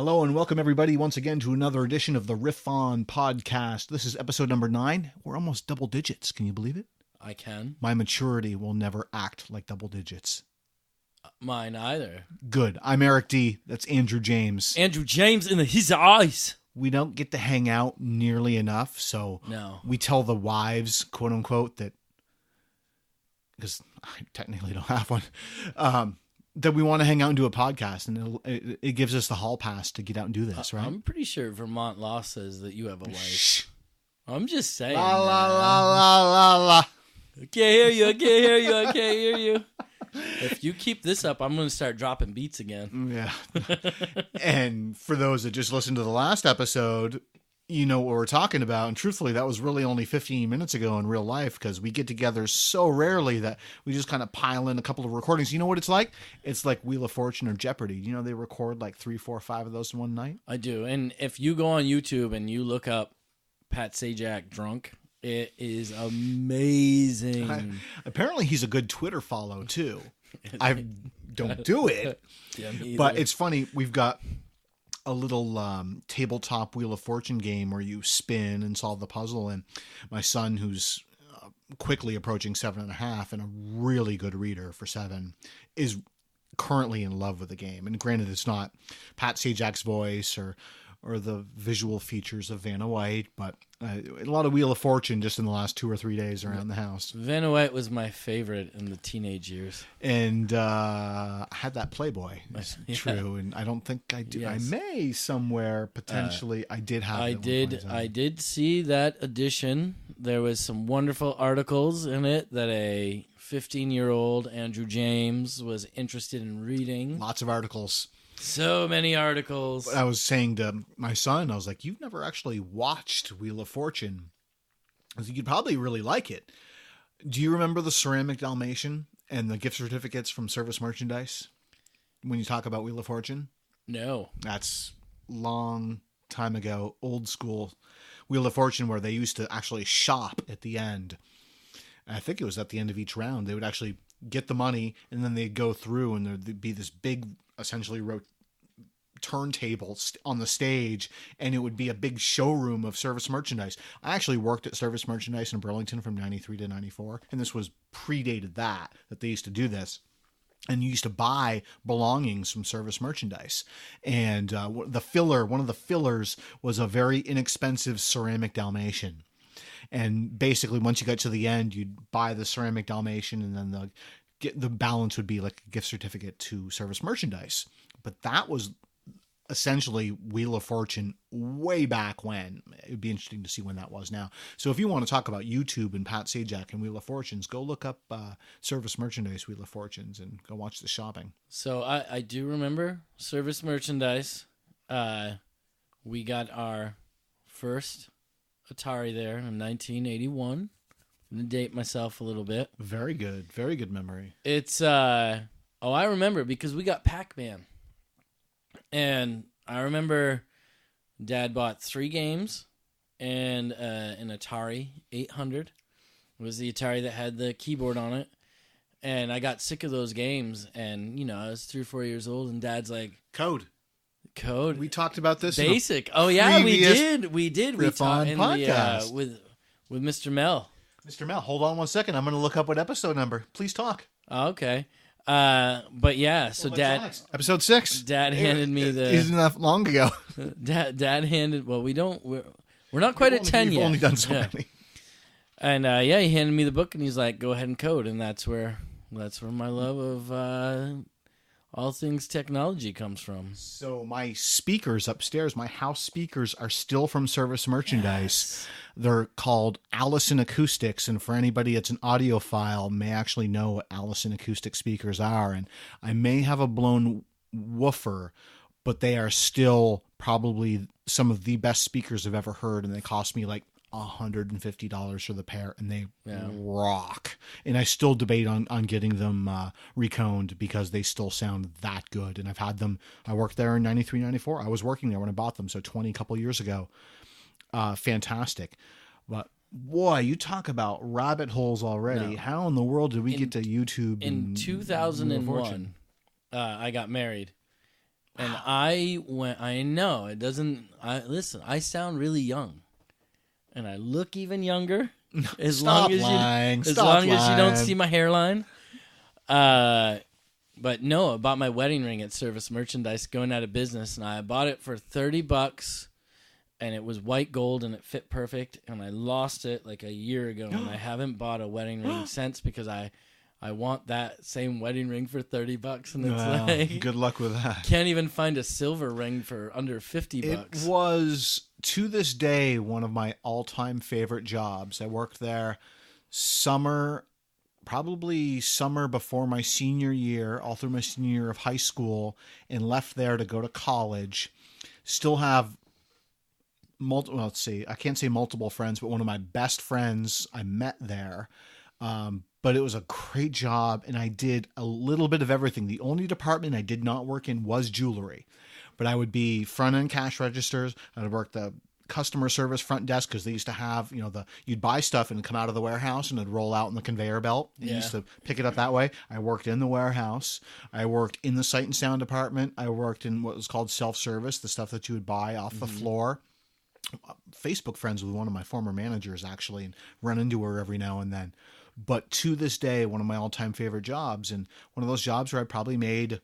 Hello and welcome everybody once again to another edition of the Riff On podcast. This is episode number 9. We're almost double digits. Can you believe it? I can. My maturity will never act like double digits. Mine either. Good. I'm Eric D. That's Andrew James. Andrew James in his eyes. We don't get to hang out nearly enough, so we tell the wives, quote unquote, that, because I technically don't have one, that we want to hang out and do a podcast, and it gives us the hall pass to get out and do this, right? I'm pretty sure Vermont law says that you have a wife. Shh. I'm just saying. La la la la la la. I can't hear you. I can't hear you. I can't hear you. If you keep this up, I'm going to start dropping beats again. Yeah. And for those that just listened to the last episode, you know what we're talking about. And truthfully, that was really only 15 minutes ago in real life, because we get together so rarely that we just kind of pile in a couple of recordings. You know what it's like? It's like Wheel of Fortune or Jeopardy. You know, they record like 3, 4, 5 of those in one night. I do. And if you go on YouTube and you look up Pat Sajak drunk, it is amazing. Apparently, he's a good Twitter follow, too. I don't do it. Yeah, but it's funny. We've got a little tabletop Wheel of Fortune game where you spin and solve the puzzle. And my son, who's quickly approaching 7.5 and a really good reader for 7, is currently in love with the game. And granted, it's not Pat Sajak's voice or the visual features of Vanna White, but a lot of Wheel of Fortune just in the last 2 or 3 days around the house. Vanna White was my favorite in the teenage years. And I had that Playboy. It's true, and I don't think I do. Yes. I may somewhere potentially. I did have. I did see that edition. There was some wonderful articles in it that a 15-year-old Andrew James was interested in reading. Lots of articles. So many articles. I was saying to my son, I was like, "You've never actually watched Wheel of Fortune. I think you'd probably really like it." Do you remember the ceramic Dalmatian and the gift certificates from Service Merchandise when you talk about Wheel of Fortune? No. That's long time ago, old school Wheel of Fortune, where they used to actually shop at the end. And I think it was at the end of each round. They would actually get the money, and then they'd go through, and there'd be this big, essentially turntable on the stage, and it would be a big showroom of Service Merchandise. I actually worked at Service Merchandise in Burlington from 93 to 94, and this was predated that they used to do this. And you used to buy belongings from Service Merchandise. And one of the fillers was a very inexpensive ceramic Dalmatian. And basically, once you got to the end, you'd buy the ceramic Dalmatian, and then the balance would be like a gift certificate to Service Merchandise. But that was essentially Wheel of Fortune way back when. It would be interesting to see when that was now. So if you want to talk about YouTube and Pat Sajak and Wheel of Fortunes, go look up Service Merchandise Wheel of Fortunes and go watch the shopping. So I do remember Service Merchandise. We got our first Atari there in 1981. I'm going to date myself a little bit. Very good. Very good memory. It's, I remember because we got Pac-Man. And I remember Dad bought 3 games and an Atari 800. It was the Atari that had the keyboard on it. And I got sick of those games. And, I was 3 or 4 years old, and Dad's like... Code. We talked about this. Basic. Oh, yeah, we did. We talked in podcast. With Mr. Mel. Mr. Mel, hold on one second. I'm going to look up what episode number. Please talk. Oh, okay. But yeah, so Dad... Episode 6. Dad handed me the... Isn't that long ago? Dad handed... Well, we're not quite at 10 yet. We've only done so many. And he handed me the book, and he's like, go ahead and code. And that's where my love of all things technology comes from. So my speakers upstairs, my house speakers, are still from Service Merchandise. Yes. They're called Allison Acoustics, and for anybody that's an audiophile may actually know what Allison Acoustic speakers are. And I may have a blown woofer, but they are still probably some of the best speakers I've ever heard, and they cost me like $150 for the pair, and they rock. And I still debate on getting them reconed because they still sound that good. And I've had them. I worked there in 93, 94. I was working there when I bought them, so 20 couple years ago. Fantastic. But boy, you talk about rabbit holes already. No. How in the world did we get to YouTube? In 2001, I got married. And I know it doesn't. Listen, I sound really young, and I look even younger. As long as you don't see my hairline. But no, I bought my wedding ring at Service Merchandise, going out of business, and I bought it for $30, and it was white gold, and it fit perfect. And I lost it like a year ago, and I haven't bought a wedding ring since because I want that same wedding ring for $30, and it's like good luck with that. Can't even find a silver ring for under $50. It was to this day one of my all-time favorite jobs. I worked there probably summer before my senior year, all through my senior year of high school, and left there to go to college. Still have I can't say multiple friends, but one of my best friends I met there. But it was a great job, and I did a little bit of everything. The only department I did not work in was jewelry. But I would be front-end cash registers. I would work the customer service front desk because they used to have, you'd buy stuff and it'd come out of the warehouse and it'd roll out in the conveyor belt. You used to pick it up that way. I worked in the warehouse. I worked in the sight and sound department. I worked in what was called self-service, the stuff that you would buy off the floor. Facebook friends with one of my former managers, actually, and run into her every now and then. But to this day, one of my all-time favorite jobs, and one of those jobs where I probably made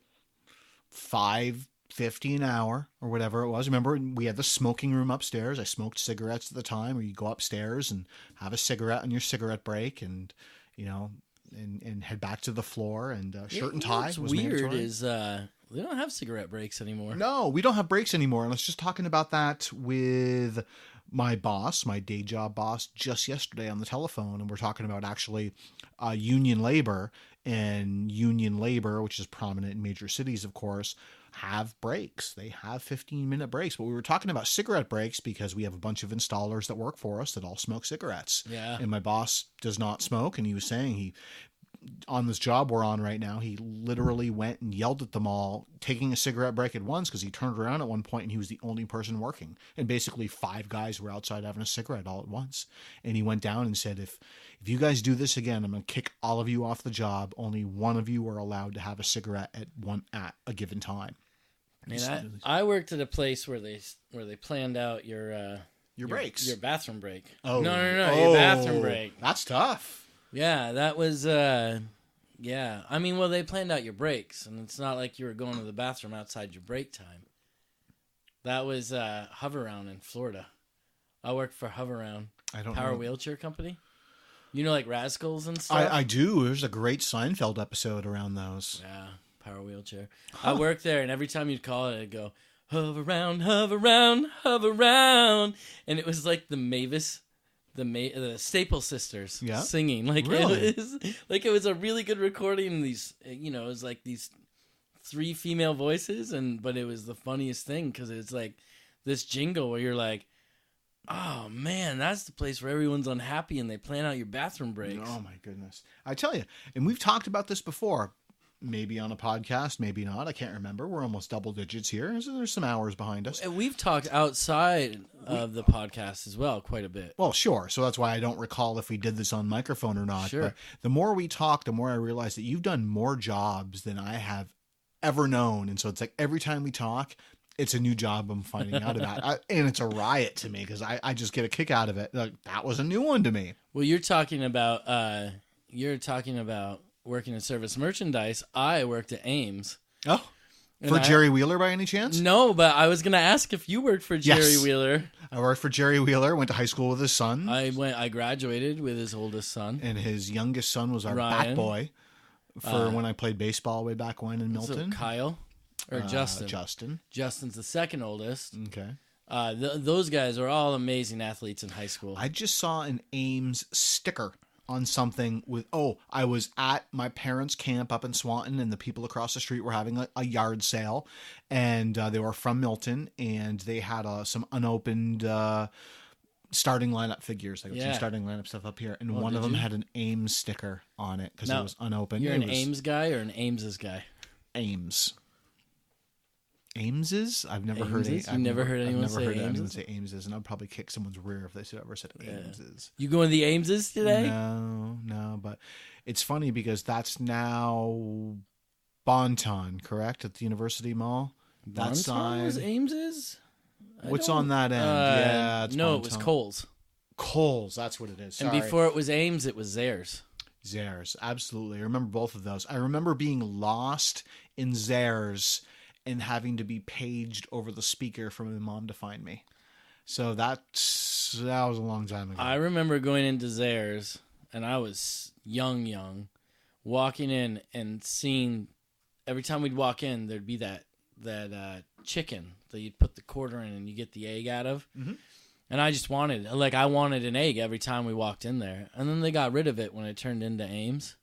$5.50 an hour or whatever it was. Remember, we had the smoking room upstairs. I smoked cigarettes at the time, where you go upstairs and have a cigarette on your cigarette break, and and head back to the floor. And shirt and tie. What's was weird mandatory. is we don't have cigarette breaks anymore. No, we don't have breaks anymore. And I was just talking about that with my boss, my day job boss, just yesterday on the telephone. And we're talking about actually union labor. And union labor, which is prominent in major cities, of course, have breaks. They have 15-minute breaks. But we were talking about cigarette breaks because we have a bunch of installers that work for us that all smoke cigarettes. Yeah. And my boss does not smoke. And he was saying on this job we're on right now, he literally went and yelled at them all, taking a cigarette break at once, because he turned around at one point and he was the only person working. And basically 5 guys were outside having a cigarette all at once. And he went down and said, if you guys do this again, I'm going to kick all of you off the job. Only one of you are allowed to have a cigarette at a given time. And I worked at a place where they planned out your breaks, your bathroom break. Oh no, your bathroom break. That's tough. Yeah, that was yeah. I mean, well, they planned out your breaks, and it's not like you were going to the bathroom outside your break time. That was Hoveround in Florida. I worked for Hoveround. I don't Power know. Wheelchair Company. You know, like Rascals and stuff? I do. There's a great Seinfeld episode around those. Yeah, Power Wheelchair. Huh. I worked there, and every time you'd call it, it'd go, hover round, hover round, hover round. And it was like the Mavis, the Staple Sisters singing. Like, really? It was a really good recording. And these, it was like these 3 female voices, but it was the funniest thing because it's like this jingle where you're like, oh, man, that's the place where everyone's unhappy and they plan out your bathroom breaks. Oh, my goodness. I tell you, and we've talked about this before, maybe on a podcast, maybe not. I can't remember. We're almost double digits here. So there's some hours behind us. And we've talked outside of the podcast as well quite a bit. Well, sure. So that's why I don't recall if we did this on microphone or not. Sure. But the more we talk, the more I realize that you've done more jobs than I have ever known. And so it's like every time we talk, it's a new job I'm finding out about. And it's a riot to me because I just get a kick out of it. Like, that was a new one to me. Well, you're talking about working in service merchandise. I worked at Ames. Oh, for Jerry Wheeler by any chance? No, but I was going to ask if you worked for Jerry Wheeler. I worked for Jerry Wheeler, went to high school with his son. I graduated with his oldest son. And his youngest son was our bat boy for when I played baseball way back when in Milton. So Kyle or Justin? Justin's the second oldest. Okay. Those guys are all amazing athletes in high school. I just saw an Ames sticker on something I was at my parents' camp up in Swanton, and the people across the street were having a yard sale, and they were from Milton, and they had some unopened starting lineup figures. They got some starting lineup stuff up here, and one of them had an Ames sticker on it because it was unopened. You're an Ames guy or an Ames's guy? Ames. Ames's? I've never heard it. You've never heard anyone say Ames's, and I'd probably kick someone's rear if they ever said Ames's. You going to the Ames's today? No, but it's funny because that's now Bonton, correct? At the University Mall? That Bonton side. was Ames's? What's on that end? Yeah, it's no, Bonton. it was Coles. Coles, that's what it is. Sorry. And before it was Ames, it was Zares. Zares, absolutely. I remember both of those. I remember being lost in Zares and having to be paged over the speaker for my mom to find me. So that was a long time ago. I remember going into Zares, and I was young, walking in and seeing, every time we'd walk in, there'd be that chicken that you'd put the quarter in and you get the egg out of. Mm-hmm. And I just wanted, I wanted an egg every time we walked in there. And then they got rid of it when it turned into Ames.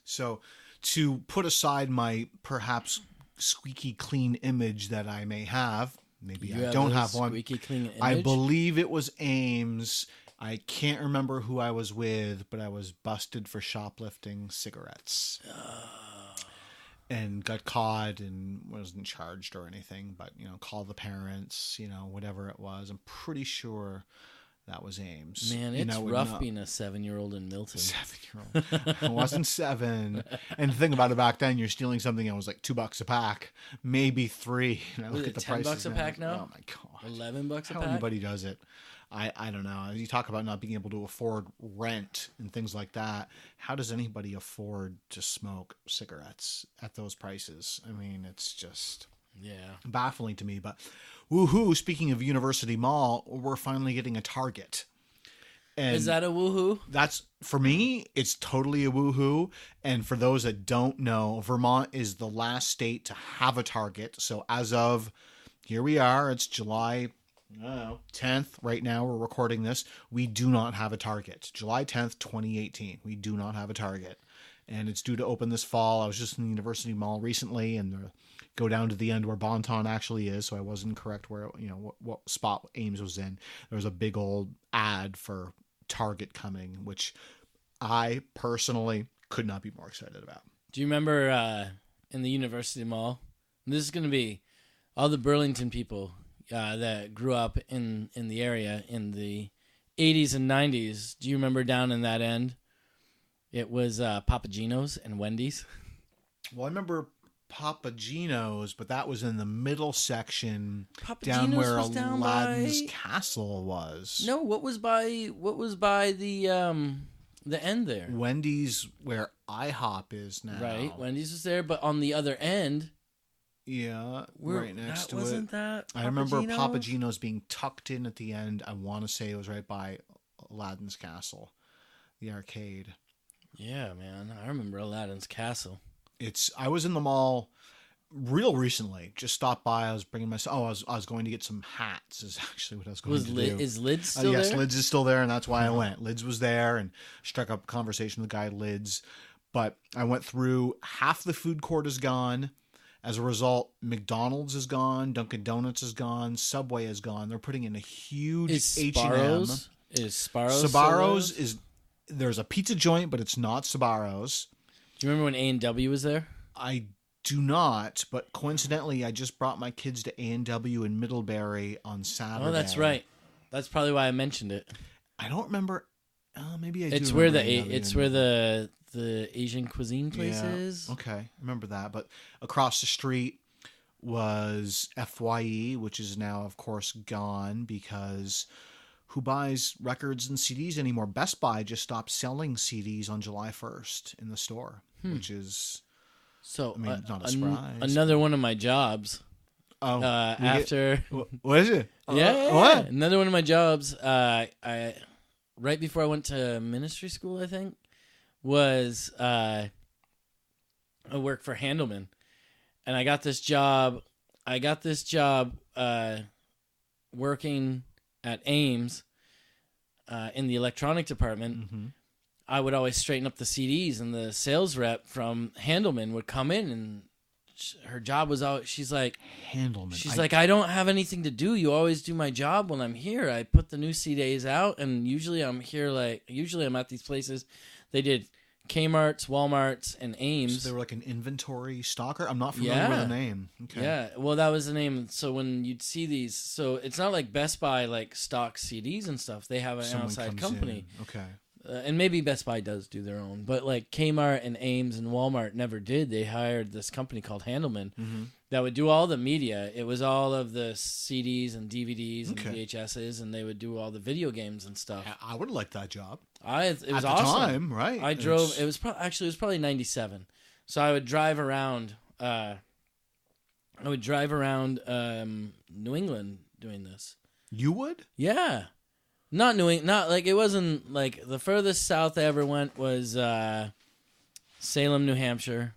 So to put aside my perhaps squeaky clean image that I may have, maybe I don't have one. Squeaky clean image? I believe it was Ames. I can't remember who I was with, but I was busted for shoplifting cigarettes. And got caught and wasn't charged or anything, but, call the parents, whatever it was. I'm pretty sure that was Ames. Man, it's rough being a 7-year-old in Milton. 7-year-old. I wasn't 7. And the thing about it back then, you're stealing something that was like $2 a pack, maybe 3. And I look at the prices $10 a pack now? Oh my God. $11 a How pack? anybody does it. I don't know. You talk about not being able to afford rent and things like that. How does anybody afford to smoke cigarettes at those prices? I mean, it's just baffling to me. But woohoo, speaking of University Mall, we're finally getting a Target. And is that a woohoo? That's, for me, it's totally a woohoo. And for those that don't know, Vermont is the last state to have a Target. So as of, here we are, it's July 10th. Right now we're recording this. We do not have a Target. July 10th, 2018. We do not have a Target. And it's due to open this fall. I was just in the University Mall recently and go down to the end where Bonton actually is. So I wasn't correct where, what spot Ames was in. There was a big old ad for Target coming, which I personally could not be more excited about. Do you remember in the University Mall? And this is going to be all the Burlington people that grew up in the area in the 80s and 90s. Do you remember down in that end? It was Papa Gino's and Wendy's. Well, I remember Papa Gino's, but that was in the middle section, Papa down Gino's where was down Aladdin's by... Castle was. No, what was by the end there? Wendy's, where IHOP is now. Right, Wendy's was there, but on the other end. Yeah, right next to it. Wasn't that I remember Papa Gino's being tucked in at the end. I want to say it was right by Aladdin's Castle, the arcade. Yeah, man, I remember Aladdin's Castle. I was in the mall real recently. Just stopped by. I was bringing myself. I was going to get some hats. Is actually what I was going to do. Is Lids still there? Yes, Lids is still there, and that's why I went. Lids was there, and struck up a conversation with the guy Lids. But I went through. Half the food court is gone. As a result, McDonald's is gone, Dunkin' Donuts is gone, Subway is gone. They're putting in a huge H&M. Is Sbarro's? Sbarro's is, there's a pizza joint, but it's not Sbarro's. Do you remember when A&W was there? I do not, but coincidentally, I just brought my kids to A&W in Middlebury on Saturday. Oh, that's right. That's probably why I mentioned it. I don't remember. Maybe I do. It's where the Asian cuisine place is. Okay, I remember that. But across the street was FYE, which is now, of course, gone because who buys records and CDs anymore? Best Buy just stopped selling CDs on July 1st in the store, which is, so. I mean, not a surprise. Another one of my jobs. Oh, after what is it? Yeah, what? Another one of my jobs. I right before I went to ministry school, I think, was I worked for Handelman, and I got this job. Working at Ames in the electronic department. Mm-hmm. I would always straighten up the CDs, and the sales rep from Handelman would come in, and her job was out. She's like, Handelman. She's like, I don't have anything to do. You always do my job when I'm here. I put the new CDs out, and usually I'm here. Usually I'm at these places. They did Kmart's, Walmart's, and Ames. So they were like an inventory stalker? I'm not familiar with the name. Okay. Yeah, well, that was the name. So when you'd see these, so it's not like Best Buy stocks CDs and stuff. They have an outside company. Okay. And maybe Best Buy does do their own, but Kmart and Ames and Walmart never did. They hired this company called Handelman, that would do all the media. It was all of the CDs and DVDs and Okay. VHSs, and they would do all the video games and stuff. I would have liked that job. It was At the awesome. time, right? I drove. It was probably 97. So I would drive around. New England doing this. You would? Yeah, not like it wasn't like the furthest south I ever went was Salem, New Hampshire,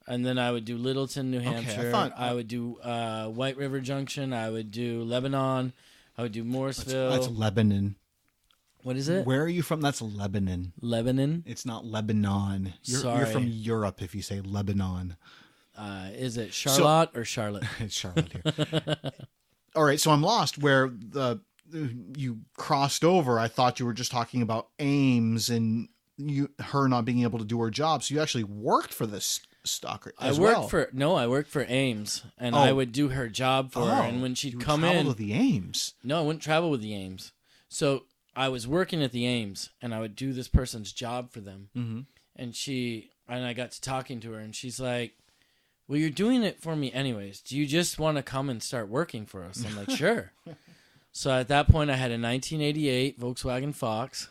and then I would do Littleton, New Hampshire. I would do White River Junction. I would do Lebanon. I would do Morrisville. That's Lebanon. What is it? Where are you from? That's Lebanon. Lebanon. It's not Lebanon. You're from Europe if you say Lebanon. Is it Charlotte or Charlotte? It's Charlotte here. All right, so I'm lost. Where you crossed over, I thought you were just talking about Ames and her not being able to do her job. So you actually worked for this stalker as well. I worked for Ames, and I would do her job for her. And when she'd come in, with the Ames. No, I wouldn't travel with the Ames. So I was working at the Ames, and I would do this person's job for them. Mm-hmm. And I got to talking to her, and she's like, well, you're doing it for me anyways. Do you just want to come and start working for us? I'm like, sure. So at that point, I had a 1988 Volkswagen Fox,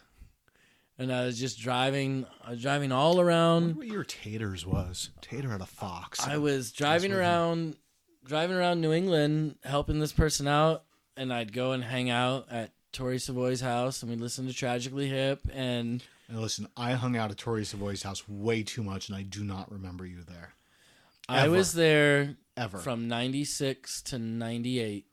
and I was just driving. I was driving all around. What year Tater's was? Tater had a Fox. I was driving around New England, helping this person out, and I'd go and hang out at Tori Savoy's house, and we'd listen to Tragically Hip. And listen, I hung out at Tori Savoy's house way too much, and I do not remember you there. I was there ever from 96 to 98.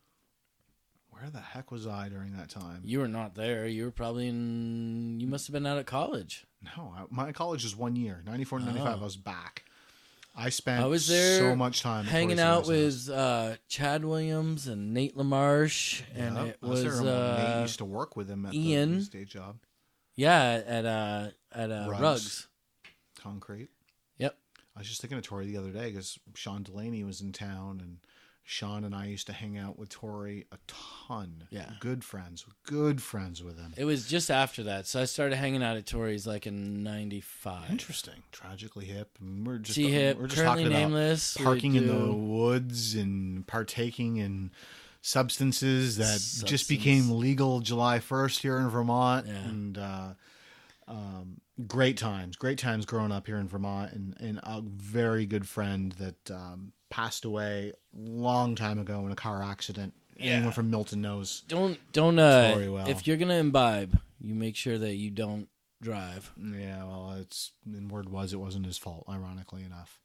Where the heck was I during that time? You were not there. You were probably you must have been out at college. No, my college was 1 year. 94 to 95, I was back. I was there so much time hanging out with Chad Williams and Nate LaMarche. And it was Nate used to work with him at Ian. the stage job. Yeah, at Rugs. Concrete. Yep. I was just thinking of Tori the other day because Sean Delaney was in town, and Sean and I used to hang out with Tori a ton. Yeah. Good friends with him. It was just after that. So I started hanging out at Tori's like in 95. Interesting. Tragically Hip. And we're just currently talking nameless. about parking in the woods and partaking in substances that just became legal July 1st here in Vermont. Yeah. And great times growing up here in Vermont, and a very good friend that passed away a long time ago in a car accident. Yeah. Anyone from Milton knows. Don't very well. If you're gonna imbibe, you make sure that you don't drive. Yeah, well, it wasn't his fault, ironically enough.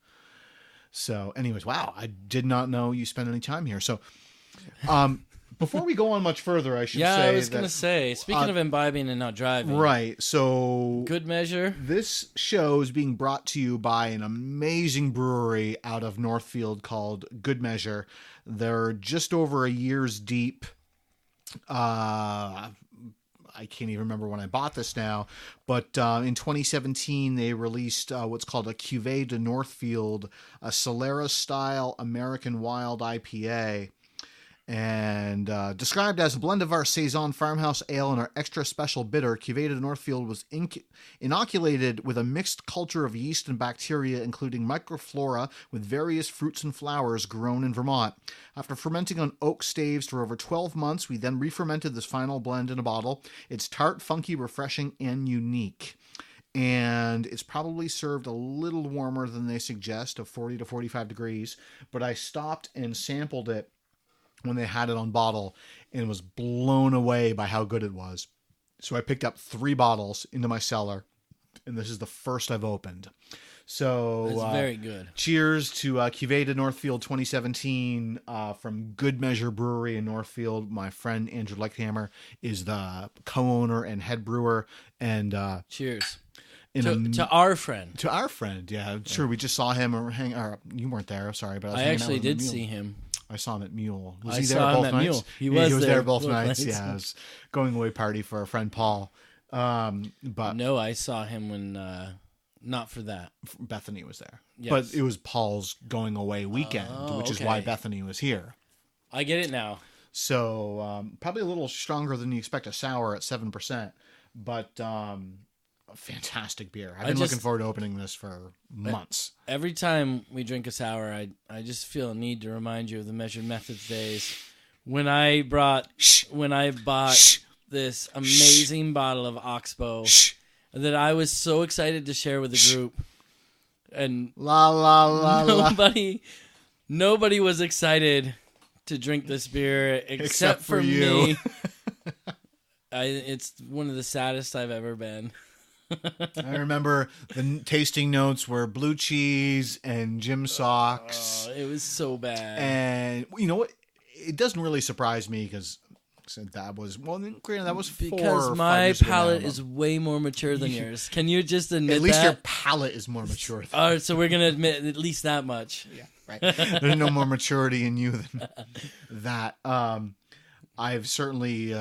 So, anyways, wow, I did not know you spent any time here. So, before we go on much further, I should say. Yeah, I was going to say, speaking of imbibing and not driving. Right. So, Good Measure. This show is being brought to you by an amazing brewery out of Northfield called Good Measure. They're just over a year's deep. I can't even remember when I bought this now, but in 2017 they released what's called a Cuvee de Northfield, a Solera-style American Wild IPA. And described as a blend of our Saison Farmhouse Ale and our extra special bitter, Cuvee de Northfield was inoculated with a mixed culture of yeast and bacteria, including microflora, with various fruits and flowers grown in Vermont. After fermenting on oak staves for over 12 months, we then re-fermented this final blend in a bottle. It's tart, funky, refreshing, and unique. And it's probably served a little warmer than they suggest, of 40 to 45 degrees. But I stopped and sampled it when they had it on bottle and was blown away by how good it was. So I picked up 3 bottles into my cellar, and this is the first I've opened. So that's very good. Cheers to Cuvee de Northfield 2017 from Good Measure Brewery in Northfield. My friend Andrew Leichthammer is the co-owner and head brewer. And cheers. To our friend. To our friend, yeah. Sure, we just saw him you weren't there, sorry, but I actually did see him. I saw him at Mule. Was he there both nights? Mule. He was there both nights. Yeah, it was going away party for our friend Paul. But no, I saw him when not for that. Bethany was there. Yes. But it was Paul's going away weekend, which is why Bethany was here. I get it now. So probably a little stronger than you expect a sour at 7%, but a fantastic beer. I've been looking forward to opening this for months. Every time we drink a sour, I just feel a need to remind you of the Measured Methods days when I bought this amazing bottle of Oxbow that I was so excited to share with the group, and nobody was excited to drink this beer except for you. me. It's one of the saddest I've ever been. I remember the tasting notes were blue cheese and gym socks. Oh, it was so bad. And you know what? It doesn't really surprise me because that was 4 because or 5 my years ago palate now. is way more mature than yours. Can you just admit that? At least your palate is more mature. All right, so we're gonna admit at least that much. Yeah, right. There's no more maturity in you than that. I've certainly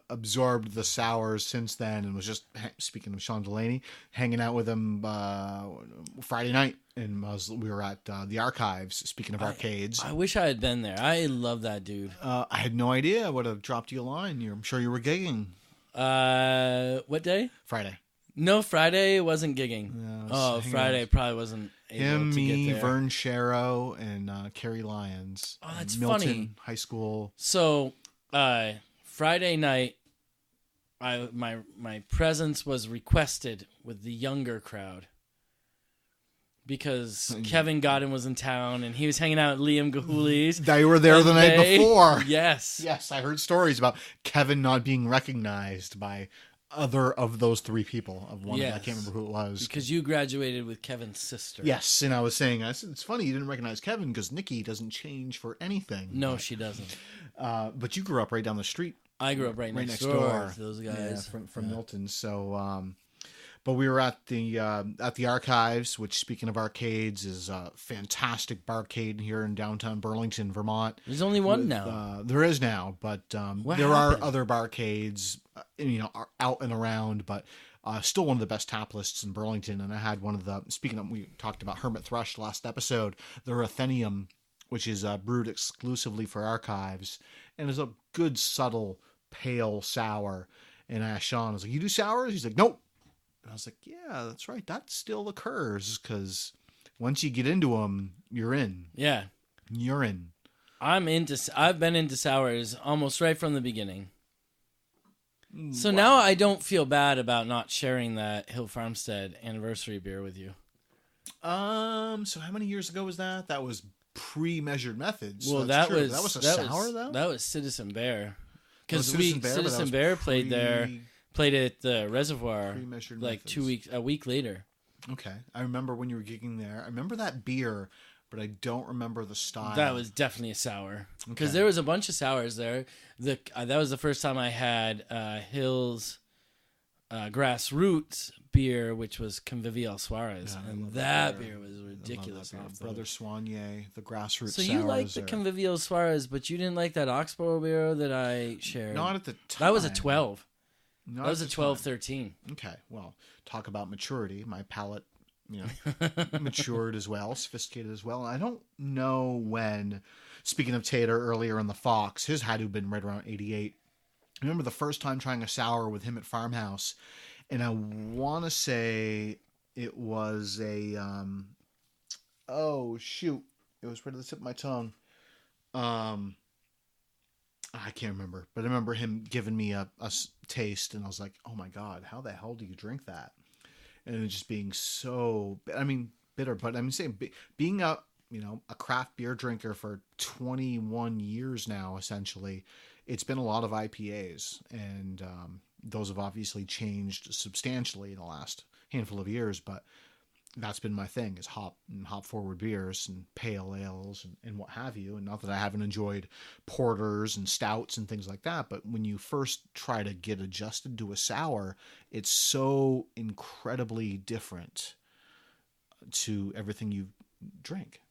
absorbed the sours since then, and was just, speaking of Sean Delaney, hanging out with him Friday night, and we were at the Archives. Speaking of arcades, I wish I had been there. I love that dude. I had no idea. I would have dropped you a line. I'm sure you were gigging. What day? Friday. No, Friday wasn't gigging. Friday probably wasn't able to me, get there. Vern Sharrow, and Carrie Lyons. Oh, that's Milton funny. High School. So, Friday night, my presence was requested with the younger crowd because Kevin Godin was in town and he was hanging out at Liam Gahuli's. They were there the night before. Yes. Yes, I heard stories about Kevin not being recognized by other of those 3 people. Of one, I can't remember who it was. Because you graduated with Kevin's sister. Yes, and I said, it's funny you didn't recognize Kevin because Nikki doesn't change for anything. No, she doesn't. But you grew up right down the street. I grew up right next door to those guys. Yeah, from Milton. So, but we were at the Archives, which, speaking of arcades, is a fantastic barcade here in downtown Burlington, Vermont. There's only one now. There is now, but there are other barcades, out and around, but still one of the best tap lists in Burlington. And I had one of the, we talked about Hermit Thrush last episode, the Ruthenium, which is brewed exclusively for Archives, and is a good, subtle, pale sour. And I asked Sean, I was like, you do sours? He's like, nope. And I was like, yeah, that's right. That still occurs because once you get into them, you're in. Yeah. You're in. I've been into sours almost right from the beginning. So now I don't feel bad about not sharing that Hill Farmstead anniversary beer with you. So how many years ago was that? That was pre-Measured Methods. Well, so that was a sour, though? That was Citizen Bear. Because Citizen Bear played there, played at the Reservoir like Methods. a week later. Okay. I remember when you were gigging there. I remember that beer, but I don't remember the style. That was definitely a sour. Because there was a bunch of sours there. That was the first time I had Hill's Grassroots beer, which was Convivial Suarez. And that beer was ridiculous. Brother Soigné, the Grassroots So you liked the Convivial Suarez, but you didn't like that Oxbow beer that I shared? Not at the time. That was a 12. That was a 12-13. Okay, well, talk about maturity. My palate, matured as well, sophisticated as well. And I don't know when, speaking of Tater earlier in the Fox, his had to have been right around 88. I remember the first time trying a sour with him at Farmhouse, and I want to say it was a, oh, shoot. It was right at the tip of my tongue. I can't remember, but I remember him giving me a taste, and I was like, oh my God, how the hell do you drink that? And it just being so, bitter, but I'm saying being a craft beer drinker for 21 years now, essentially, it's been a lot of IPAs, and those have obviously changed substantially in the last handful of years, but that's been my thing, is hop forward beers and pale ales and what have you. And not that I haven't enjoyed porters and stouts and things like that, but when you first try to get adjusted to a sour, it's so incredibly different to everything you drink.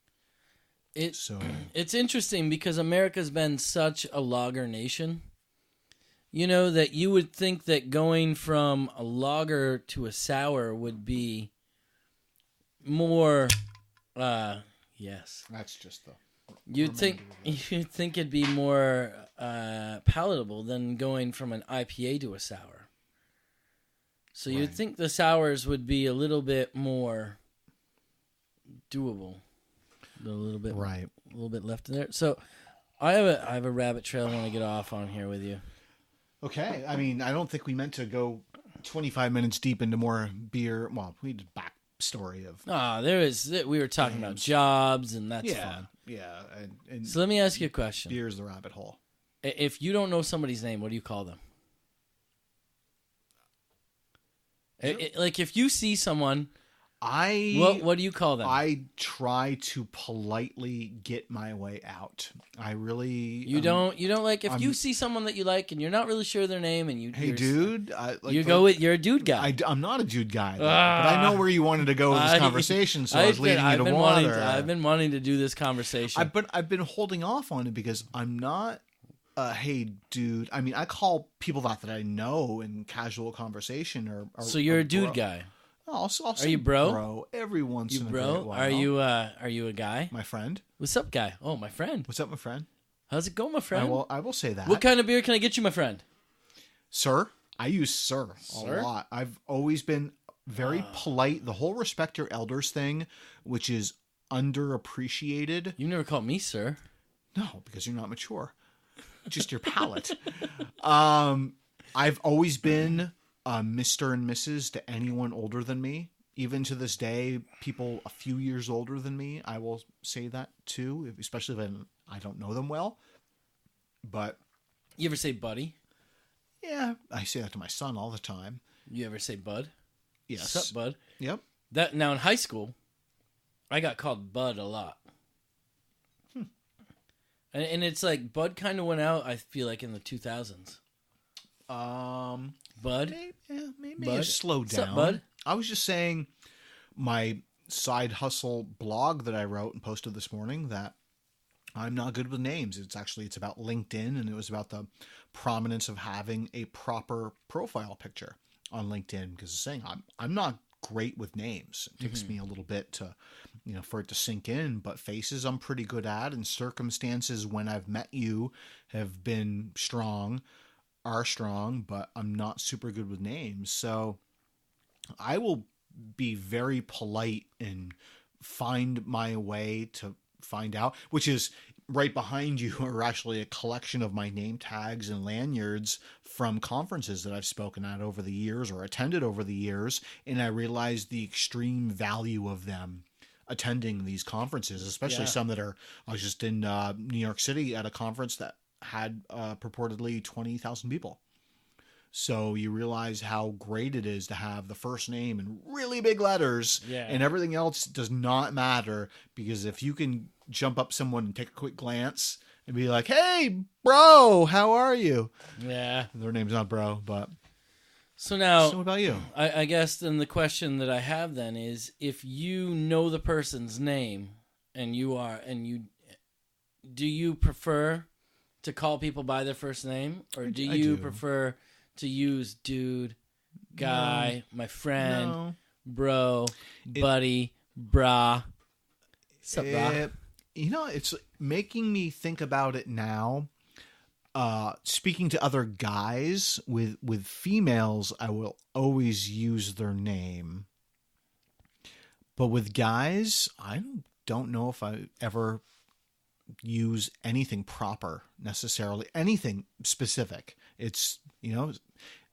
It's interesting because America's been such a lager nation, that you would think that going from a lager to a sour would be more, yes. That's just the. You'd think it'd be more palatable than going from an IPA to a sour. So you'd think the sours would be a little bit more doable. A little bit, right? A little bit left in there. So I have a rabbit trail I want to get off on here with you. Okay. I mean, I don't think we meant to go 25 minutes deep into more beer. Well, we did backstory of. We were talking about jobs, and that's fun. Yeah. And so let me ask you a question. Beer's the rabbit hole. If you don't know somebody's name, what do you call them? Like if you see someone, what do you call them? I try to politely get my way out. I really you don't like if you see someone that you like and you're not really sure their name and hey dude, you're a dude guy. I'm not a dude guy, but I know where you wanted to go with this conversation, so I was leading you to water. I've been wanting to do this conversation. I've been holding off on it because I'm not. Hey, dude. I mean, I call people that I know in casual conversation. Or so you're a dude guy. I'll are you bro? Bro, every once in a bro? while. Are you a guy? My friend. What's up, guy? Oh, my friend. What's up, my friend? How's it going, my friend? I will say that. What kind of beer can I get you, my friend? Sir. I use sir a lot. I've always been very polite. The whole respect your elders thing, which is underappreciated. You never called me sir. No, because you're not mature. Just your palate. I've always been Mr. and Mrs. to anyone older than me. Even to this day, people a few years older than me, I will say that too, especially when I don't know them well. But you ever say buddy? Yeah, I say that to my son all the time. You ever say bud? Yes. What's up, bud? Yep. Now in high school, I got called bud a lot. And it's like Bud kind of went out, I feel like, in the 2000s. Bud? Maybe Bud? Slow down. What's up, Bud? I was just saying my side hustle blog that I wrote and posted this morning that I'm not good with names. It's about LinkedIn, and it was about the prominence of having a proper profile picture on LinkedIn, because it's saying I'm not great with names. It takes me a little bit to, for it to sink in, but faces I'm pretty good at, and circumstances when I've met you have been are strong, but I'm not super good with names. So I will be very polite and find my way to find out, which is right behind you are actually a collection of my name tags and lanyards from conferences that I've spoken at over the years or attended over the years. And I realized the extreme value of them attending these conferences, especially some that are, I was just in New York City at a conference that had purportedly 20,000 people. So you realize how great it is to have the first name in really big letters, and everything else does not matter, because if you can jump up someone and take a quick glance and be like, "Hey, bro, how are you?" Yeah. Their name's not bro, but. So now, what about you? I guess then the question that I have then is, if you know the person's name do you prefer to call people by their first name, or do you prefer to use dude, guy, my friend, bro, buddy, brah? What's up, brah? It's making me think about it now. Speaking to other guys, with females, I will always use their name. But with guys, I don't know if I ever use anything proper necessarily, anything specific. It's,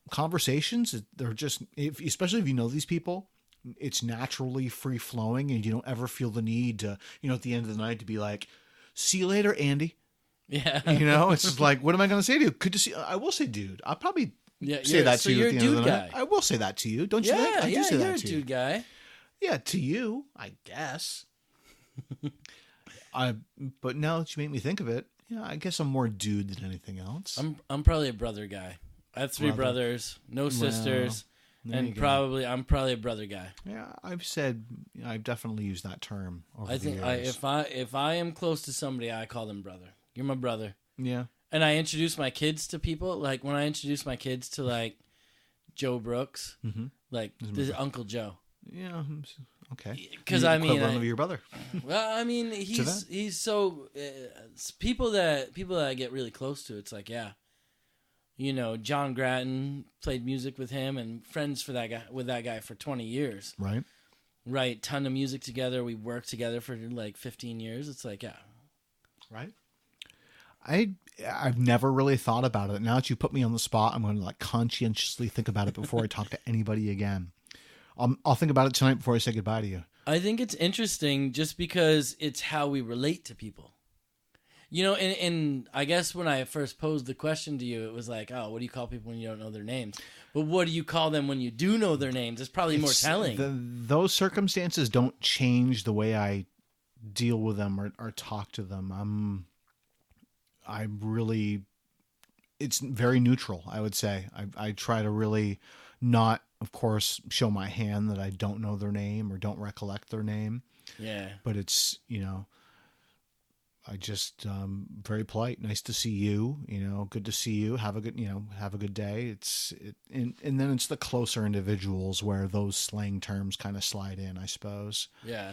conversations, they're just, especially if you know these people, it's naturally free flowing, and you don't ever feel the need to, at the end of the night to be like, "See you later, Andy." Yeah. It's just like, what am I going to say to you? Good to see you. I will say, dude. I'll probably say that to you at the end of the night. I will say that to you. Don't you think? I do say that to you. You're a dude guy. Yeah, to you, I guess. But now that you make me think of it, I guess I'm more dude than anything else. I'm probably a brother guy. I have 3 brothers, no sisters, and I'm probably a brother guy. Yeah, I've definitely used that term over the think years. if I am close to somebody, I call them brother. You're my brother. Yeah. And I introduce my kids to people. Like when I introduce my kids to like Joe Brooks, like this is Uncle Joe. Yeah. Okay. Because equivalent of your brother. Well, I mean, he's so people that I get really close to. It's like, John Grattan, played music with him, and friends with that guy for 20 years. Right. Right. Ton of music together. We worked together for like 15 years. It's like, yeah. Right. I've never really thought about it. Now that you put me on the spot, I'm going to like conscientiously think about it before I talk to anybody again. I'll think about it tonight before I say goodbye to you. I think it's interesting just because it's how we relate to people. And I guess when I first posed the question to you, it was like, oh, what do you call people when you don't know their names? But what do you call them when you do know their names? It's probably more telling. Those circumstances don't change the way I deal with them or talk to them. I'm really, it's very neutral, I would say. I try to really not, of course, show my hand that I don't know their name or don't recollect their name. Yeah. But it's, I just very polite. Nice to see you. Good to see you. Have a good day. And then it's the closer individuals where those slang terms kind of slide in, I suppose. Yeah.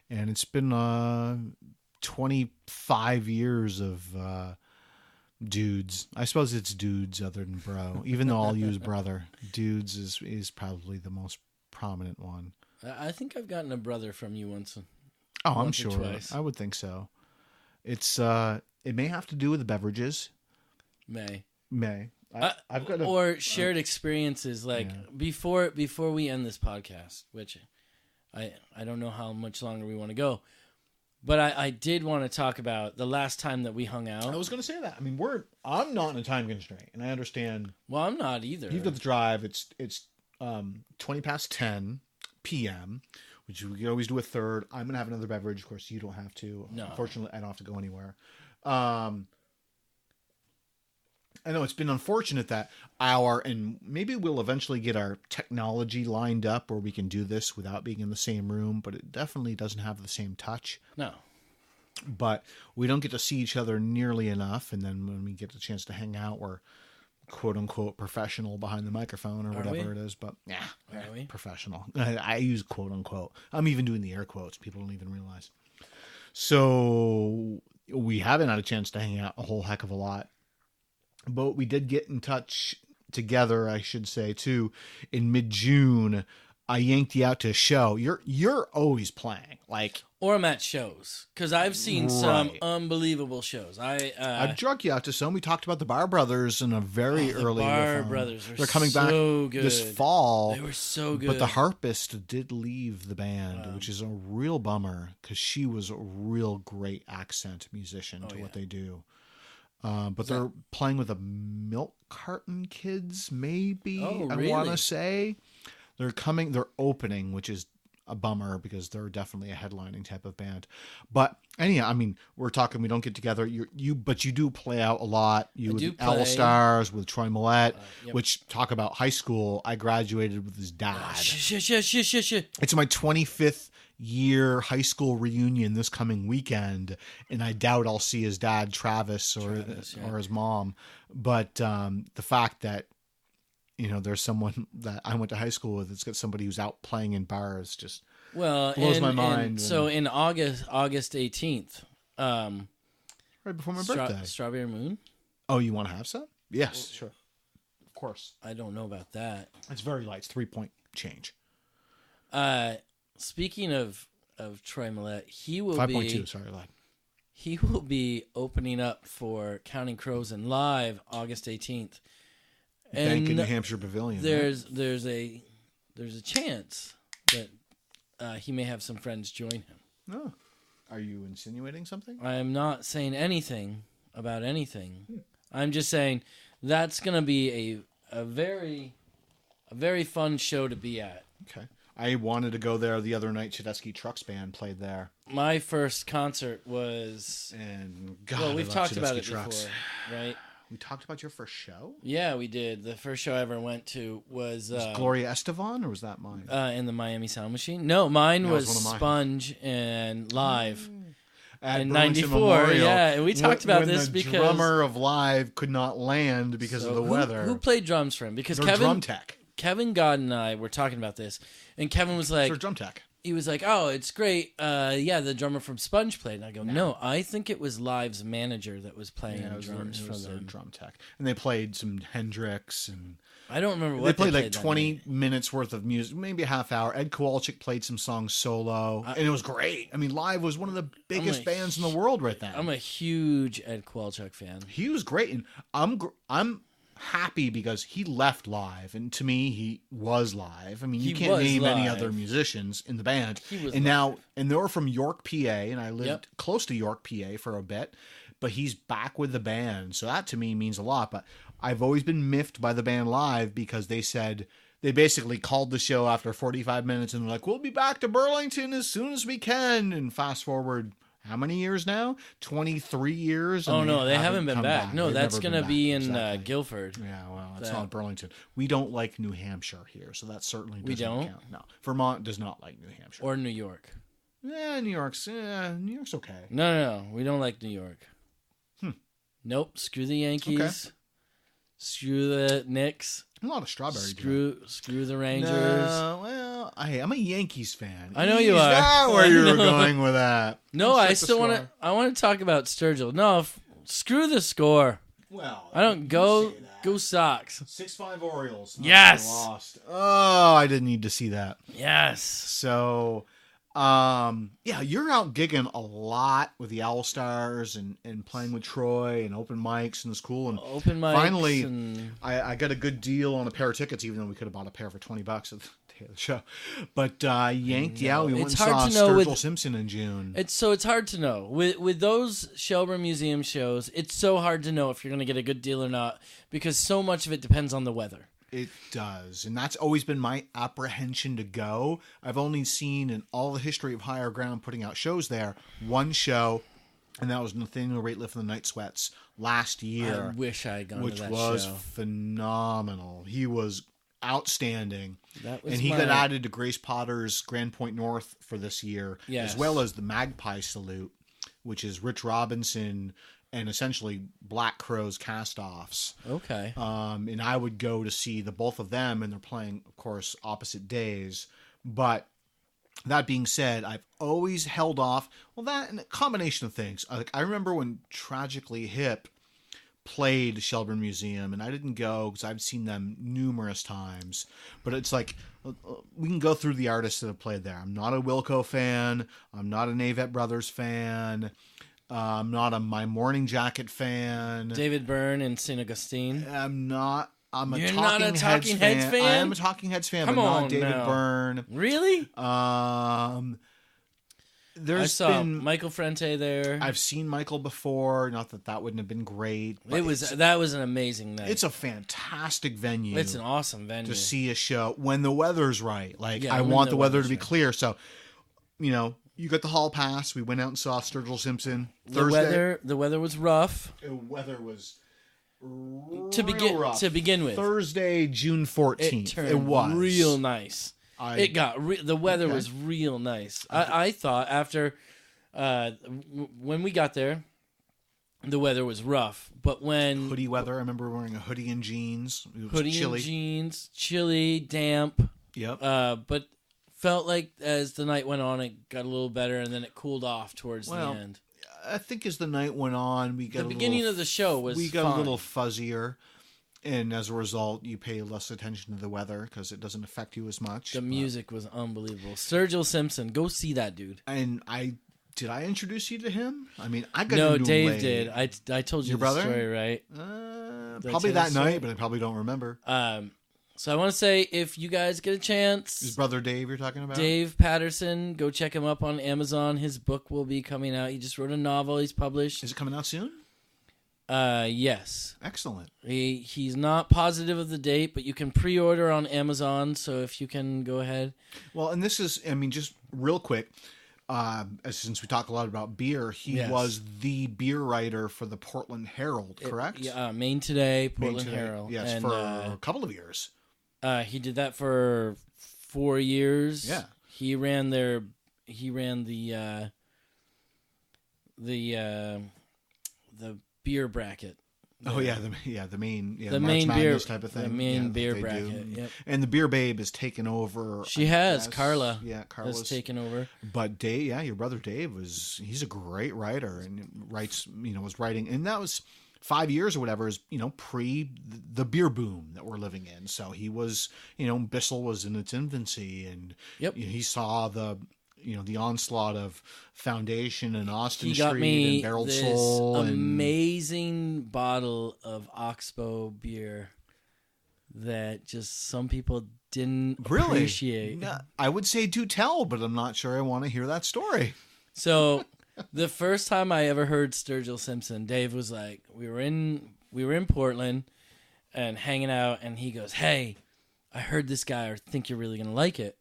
And it's been 25 years of dudes. I suppose it's dudes other than bro. Even though I'll use brother, dudes is probably the most prominent one. I think I've gotten a brother from you once. I'm sure. Twice. I would think so. It's it may have to do with the beverages. May. I've got or shared experiences before we end this podcast, which I don't know how much longer we want to go. But I did want to talk about the last time that we hung out. I was going to say that. I mean, I'm not in a time constraint, and I understand. Well, I'm not either. You've got the drive. It's 20 past 10 p.m., which we could always do a third. I'm going to have another beverage. Of course, you don't have to. No. Unfortunately, I don't have to go anywhere. I know it's been unfortunate that and maybe we'll eventually get our technology lined up where we can do this without being in the same room, but it definitely doesn't have the same touch. No. But we don't get to see each other nearly enough, and then when we get the chance to hang out, we're quote-unquote professional behind the microphone or whatever it is, but professional. I use quote-unquote. I'm even doing the air quotes. People don't even realize. So we haven't had a chance to hang out a whole heck of a lot. But we did get in touch together, I should say, too. In mid-June, I yanked you out to a show. You're always playing, or I'm at shows because I've seen some unbelievable shows. I've drug you out to some. We talked about the Bar Brothers in a very early. Bar Brothers, they're coming back this fall. They were so good. But the harpist did leave the band, which is a real bummer because she was a real great accent musician to what they do. But they're playing with the Milk Carton Kids, maybe. Really? I want to say they're opening, which is a bummer because they're definitely a headlining type of band. But anyhow, I mean, we're talking. We don't get together. But you do play out a lot. You with Owl Stars, with Troy Millette, which talk about high school. I graduated with his dad. It's my 25th year high school reunion this coming weekend, and I doubt I'll see his dad Travis or his mom, but the fact that there's someone that I went to high school with that's got somebody who's out playing in bars just blows my mind. So in August 18th, right before my birthday, Strawberry Moon. Oh, you want to have some? Yes, sure, of course. I don't know about that. It's very light. It's 3-point change. Speaking of Troy Millette, he will 5.2. Sorry, lad. He will be opening up for Counting Crows and Live August 18th. Bank in New Hampshire Pavilion. There's a chance that he may have some friends join him. Oh, are you insinuating something? I am not saying anything about anything. I'm just saying that's going to be a very fun show to be at. Okay. I wanted to go there the other night. Tedeschi Trucks Band played there. My first concert was... And God, well, we've talked about it Trucks. before, right? We talked about your first show? Yeah, we did. The first show I ever went to was Gloria Estefan, or was that mine? In the Miami Sound Machine. No, mine was Sponge and Live. At in Burlington 94, Memorial, yeah, and we talked about this because the drummer of Live could not land because of the weather. Who played drums for him? Because Their drum tech. Kevin God and I were talking about this, and Kevin was like, Their drum tech. he was like, "Oh, it's great. Yeah, the drummer from Sponge played." And I go, "No, I think it was Live's manager that was playing drums for their them." drum tech, and they played some Hendrix, and I don't remember what they played like that 20 night. minutes worth of music, maybe a half hour. Ed Kowalczyk played some songs solo, and it was great. I mean, Live was one of the biggest bands in the world right then. I'm a huge Ed Kowalczyk fan. He was great, and I'm happy because he left Live, and to me, he was Live. I mean, you can't name any other musicians in the band. And they were from York, PA, and I lived close to York, PA for a bit, but he's back with the band, so that to me means a lot. But I've always been miffed by the band Live because they said they basically called the show after 45 minutes and they're like, "We'll be back to Burlington as soon as we can." And fast forward, how many years now? 23 years. Oh, no, they haven't been back. No, They've that's never going been to be back. in Exactly. Guilford. Yeah, well, it's not Burlington. We don't like New Hampshire here, so that certainly doesn't count. No, Vermont does not like New Hampshire. Or New York. Yeah, New York's okay. No, we don't like New York. Nope, screw the Yankees. Okay. Screw the Knicks. A lot of strawberry. Screw the Rangers. No, well, I'm a Yankees fan. I know you are. Is that where you were going with that? No, I still want to. I want to talk about Sturgill. No, screw the score. Well, I don't go Sox. 6-5 Orioles. Yes. Lost. Oh, I didn't need to see that. Yes. So, yeah, you're out gigging a lot with the Owl Stars and playing with Troy and open mics, and it's cool. And open mics. Finally, I got a good deal on a pair of tickets, even though we could have bought a pair for $20 at the day of the show. But yanked, we went and saw Sturgill Simpson in June. It's hard to know with those Shelburne Museum shows. It's so hard to know if you're going to get a good deal or not because so much of it depends on the weather. It does, and that's always been my apprehension to go. I've only seen in all the history of Higher Ground putting out shows there, one show, and that was Nathaniel Rateliff and the Night Sweats last year. I wish I had gone to that show. Which was phenomenal. He was outstanding. And he got added to Grace Potter's Grand Point North for this year, yes, as well as the Magpie Salute, which is Rich Robinson and essentially Black Crowes cast-offs. Okay. And I would go to see the both of them, and they're playing, of course, opposite days. But that being said, I've always held off. Well, that and a combination of things. I remember when Tragically Hip played Shelburne Museum, and I didn't go because I've seen them numerous times. But it's like, we can go through the artists that have played there. I'm not a Wilco fan. I'm not an Avett Brothers fan. I'm not a My Morning Jacket fan. David Byrne and St. Augustine. I'm not. I'm a You're Talking not a Heads Talking fan. Heads fan? I am a Talking Heads fan, Come but on not David now. Byrne. Really? There's I saw been Michael Frente there. I've seen Michael before. Not that wouldn't have been great. That was an amazing night. It's a fantastic venue. It's an awesome venue to see a show when the weather's right. Like Yeah, I when want the the weather to be weather's right. clear. So, you got the hall pass. We went out and saw Sturgill Simpson Thursday. The weather was rough. The weather was To begin with. Thursday, June 14th. It was real nice. The weather was real nice. I thought after when we got there, the weather was rough. But when hoodie weather, I remember wearing a hoodie and jeans. It was and jeans, chilly, damp. Yep. But felt like as the night went on, it got a little better, and then it cooled off towards the end. I think as the night went on, the beginning of the show was we got a little fuzzier, and as a result, you pay less attention to the weather because it doesn't affect you as much. The music was unbelievable. Sturgill Simpson, go see that dude. And did I introduce you to him? I mean, I got Dave did. I told you Your the brother? story, right? Probably that night, but I probably don't remember. So I want to say, if you guys get a chance, His brother Dave, you're talking about? Dave Patterson, go check him up on Amazon. His book will be coming out. He just wrote a novel. He's published. Is it coming out soon? Yes. Excellent. He's not positive of the date, but you can pre-order on Amazon. So if you can go ahead. Well, and this is, just real quick. Since we talk a lot about beer, he was the beer writer for the Portland Herald, correct? Maine Today, Portland Herald. Yes, and, for a couple of years. He did that for 4 years. Yeah. He ran the beer bracket. Oh yeah, the main the March main Madness beer type of thing. The main yeah, beer they bracket. do. Yep. And the Beer Babe has taken over. She has Carla. Yeah, Carla's has taken over. But Dave, your brother Dave he's a great writer and was writing, and that was 5 years or whatever is pre the beer boom that we're living in. So he was Bissell was in its infancy, and Yep. He saw the the onslaught of Foundation and Austin He got Street me and Barreled this Soul amazing bottle of Oxbow beer that just some people didn't appreciate. No, I would say do tell, but I'm not sure I want to hear that story. So the first time I ever heard Sturgill Simpson, Dave was like, we were in Portland and hanging out, and he goes, "Hey, I heard this guy. I think you're really gonna like it."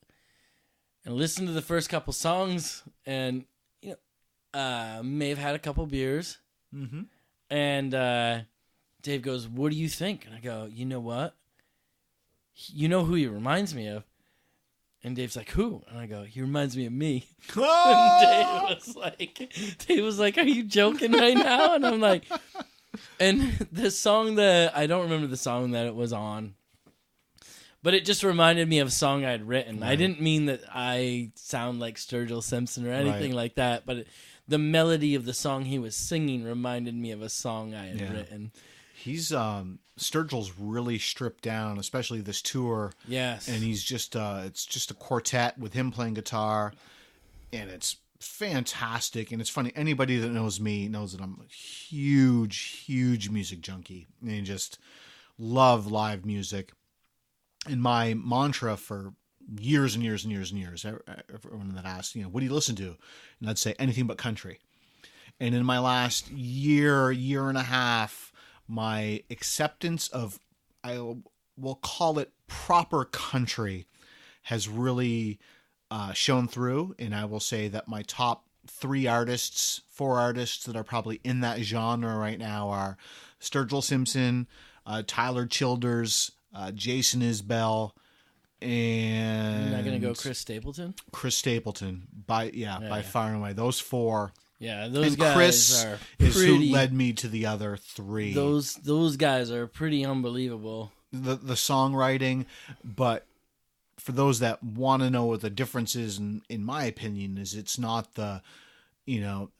And listen to the first couple songs, and may have had a couple beers. Mm-hmm. And Dave goes, "What do you think?" And I go, "You know what? You know who he reminds me of?" And Dave's like, "Who?" And I go, "He reminds me of me." Oh! And Dave was like, "Are you joking right now?" And I'm like, and the song that I don't remember the song that it was on, but it just reminded me of a song I had written. Right. I didn't mean that I sound like Sturgill Simpson or anything like that, but the melody of the song he was singing reminded me of a song I had written. He's Sturgill's really stripped down, especially this tour. Yes, and he's just it's just a quartet with him playing guitar, and it's fantastic. And it's funny, anybody that knows me knows that I'm a huge music junkie, and just love live music. And my mantra for years and years and years and years, everyone that asks, what do you listen to? And I'd say anything but country. And in my last year and a half, my acceptance of, I will call it proper country, has really shown through. And I will say that my top 4 artists that are probably in that genre right now are Sturgill Simpson, Tyler Childers, Jason Isbell, and you're not gonna go Chris Stapleton. Chris Stapleton by far and away. Those 4. Yeah, those and guys Chris are is pretty, who led me to the other 3. Those guys are pretty unbelievable. The songwriting, but for those that want to know what the difference is, in my opinion, is it's not the,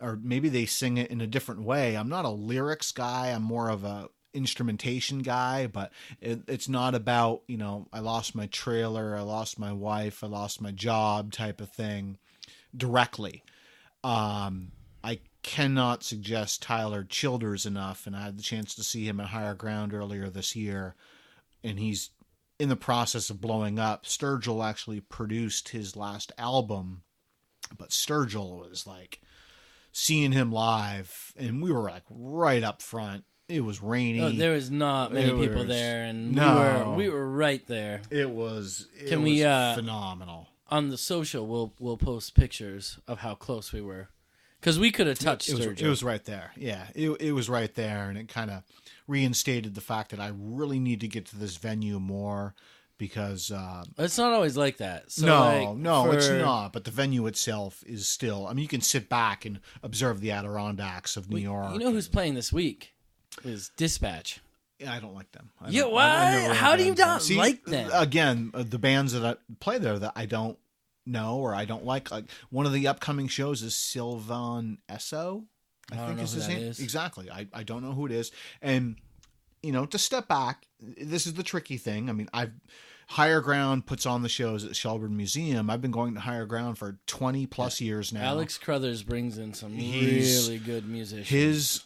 or maybe they sing it in a different way. I'm not a lyrics guy. I'm more of a instrumentation guy, but it's not about, I lost my trailer, I lost my wife, I lost my job type of thing directly. I cannot suggest Tyler Childers enough, and I had the chance to see him at Higher Ground earlier this year, and he's in the process of blowing up. Sturgill actually produced his last album, but Sturgill was like seeing him live, and we were like right up front. It was rainy. Oh, there was not many people there, and we were right there. It was phenomenal. On the social, we'll post pictures of how close we were, because we could have touched Sturgill. It was right there. Yeah, it was right there, and it kind of reinstated the fact that I really need to get to this venue more, because it's not always like that. So it's not. But the venue itself is still. I mean, you can sit back and observe the Adirondacks of New York. You know who's playing this week? Is Dispatch. Yeah, I don't like them. Why? How do you not like them? Again, the bands that I play there that I don't know or I don't like one of the upcoming shows is Sylvan Esso. I think is his name. Exactly. I don't know who it is. And, to step back, this is the tricky thing. I mean, Higher Ground puts on the shows at Shelburne Museum. I've been going to Higher Ground for 20 plus years now. Alex Crothers brings in some really good musicians. His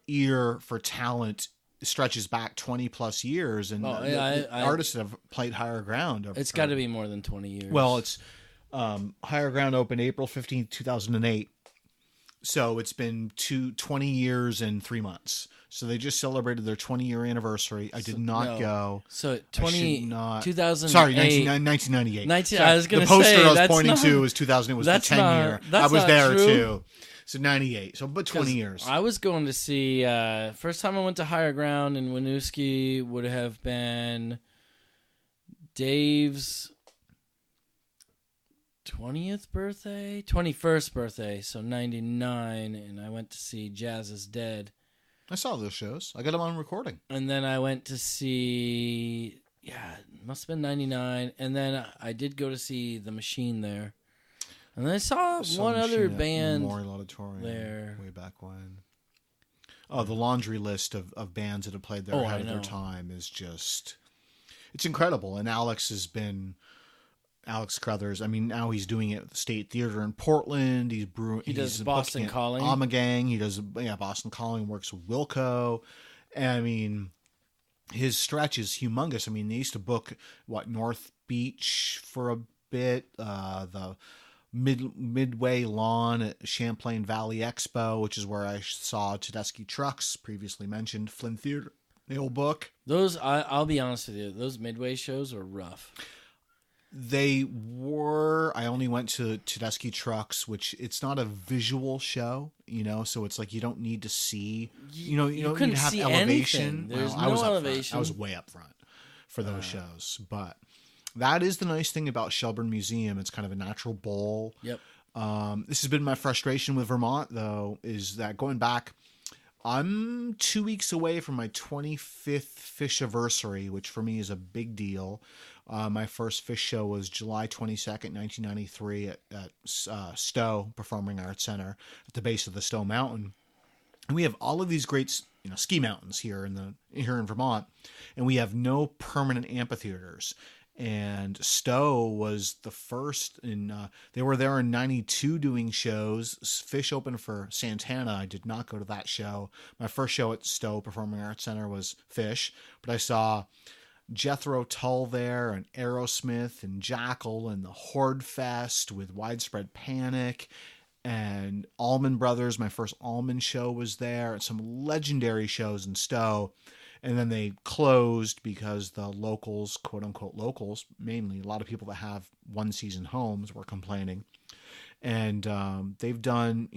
ear for talent stretches back 20 plus years, and artists that have played Higher Ground. It's got to be more than 20 years. Well, it's Higher Ground opened April 15th, 2008. So it's been 20 years and 3 months. So they just celebrated their 20-year anniversary. I did not go. So 2008. Sorry, 1998. I was going to say. The poster I was pointing to was 2000. It was the 10-year. I was there true. too. So 98. So but 20 years. I was going to see, first time I went to Higher Ground in Winooski would have been Dave's 21st birthday, so 99, and I went to see Jazz is Dead I saw those shows. I got them on recording. And then I went to see, it must have been 99. And then I did go to see The Machine there. And then I saw one other band Memorial Auditorium there. Way back when. Oh, the laundry list of bands that have played there ahead of their time is just... It's incredible. And Alex Crothers, I mean, now he's doing it at the State Theater in Portland. He does Boston Calling. Amagang. He does Boston Calling, works with Wilco. And I mean, his stretch is humongous. I mean, they used to book, North Beach for a bit, the Midway Lawn at Champlain Valley Expo, which is where I saw Tedeschi Trucks, previously mentioned, Flynn Theater. The old book. Those, I'll be honest with you, those Midway shows are rough. They were. I only went to Tedeschi Trucks, which it's not a visual show, so it's like you don't need to see, you don't need to have elevation. There's I was elevation. I was way up front for those shows, but that is the nice thing about Shelburne Museum. It's kind of a natural bowl. Yep. This has been my frustration with Vermont, though, is that going back, I'm 2 weeks away from my 25th fish anniversary, which for me is a big deal. My first fish show was July 22nd, 1993 at Stowe Performing Arts Center at the base of the Stowe Mountain. And we have all of these great, ski mountains here in Vermont, and we have no permanent amphitheaters. And Stowe was the first they were there in 92 doing shows. Fish opened for Santana. I did not go to that show. My first show at Stowe Performing Arts Center was Fish, but I saw Jethro Tull there and Aerosmith and Jackal and the Horde Fest with Widespread Panic and Allman Brothers. My first Allman show was there, and some legendary shows in Stowe. And then they closed because the locals, quote unquote locals, mainly a lot of people that have one season homes, were complaining. And they've done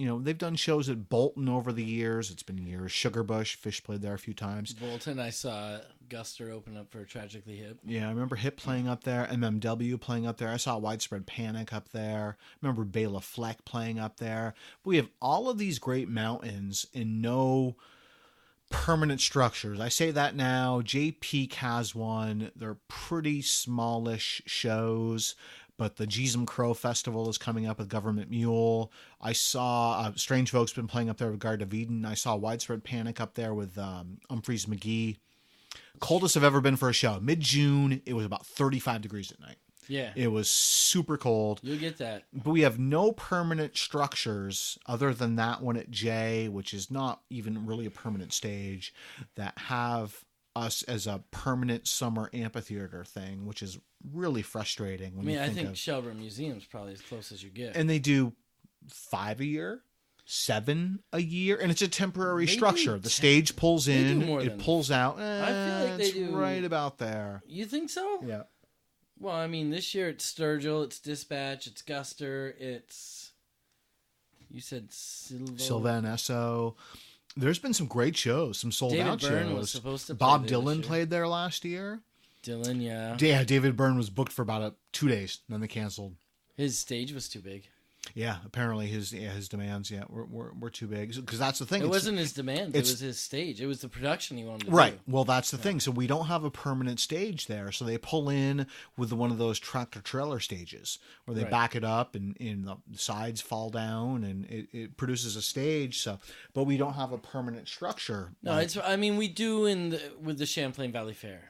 shows at Bolton over the years. It's been years. Sugarbush, Fish played there a few times. Bolton, I saw Guster open up for Tragically Hip. Yeah, I remember Hip playing up there, MMW playing up there. I saw Widespread Panic up there. I remember Bela Fleck playing up there. But we have all of these great mountains and no permanent structures. I say that now. J-Peak has one. They're pretty smallish shows, but the Jeezum Crow Festival is coming up with Government Mule. I saw Strange Folks been playing up there with Garden of Eden. I saw Widespread Panic up there with Humphreys McGee. Coldest I've ever been for a show. Mid-June, it was about 35 degrees at night. Yeah. It was super cold. You'll get that. But we have no permanent structures other than that one at J, which is not even really a permanent stage, that have us as a permanent summer amphitheater thing, which is really frustrating. I think Shelburne Museum's probably as close as you get. And they do 5 a year, 7 a year, and it's a temporary structure. The stage pulls in, it pulls out. I feel like they do right about there. You think so? Yeah. Well, I mean, this year it's Sturgill, it's Dispatch, it's Guster, it's... You said Sylvan Esso. There's been some great shows, some sold-out shows. David Byrne was supposed to play Bob there Dylan played there last year. Dylan, yeah. Yeah, David Byrne was booked for about 2 days, and then they canceled. His stage was too big. Yeah, apparently his demands were too big, because that's the thing. It wasn't his demands; it was his stage. It was the production he wanted to do. Well, that's the thing. So we don't have a permanent stage there. So they pull in with one of those tractor trailer stages where they back it up and the sides fall down and it produces a stage. So, but we don't have a permanent structure. No, we do with the Champlain Valley Fair.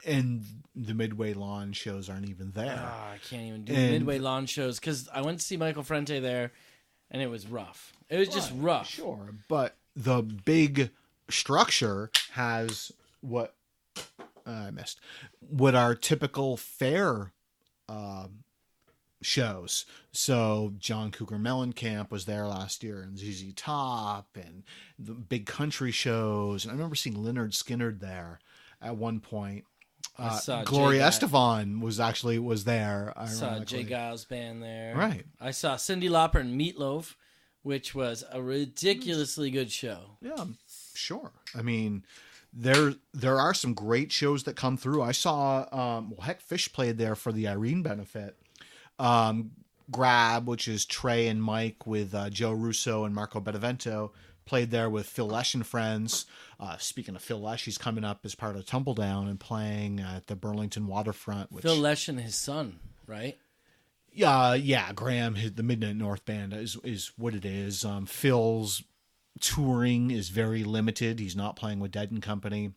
And the Midway Lawn shows aren't even there. I can't even do Midway Lawn shows because I went to see Michael Frente there, and it was rough. It was just rough. Sure, but the big structure has what I missed. What our typical fair shows. So John Cougar Mellencamp was there last year, and ZZ Top, and the big country shows. And I remember seeing Leonard Skinner there at one point. Gloria Estefan was there. I saw Jay Giles' band there. Right. I saw Cyndi Lauper and Meatloaf, which was a ridiculously good show. Yeah, sure. I mean, there are some great shows that come through. I saw, Fish played there for the Irene benefit. Grab, which is Trey and Mike with Joe Russo and Marco Benevento, played there with Phil Lesh and friends. Speaking of Phil Lesh, he's coming up as part of Tumbledown and playing at the Burlington Waterfront. Which, Phil Lesh and his son, right? Yeah, Graham, the Midnight North Band is what it is. Phil's touring is very limited. He's not playing with Dead and Company.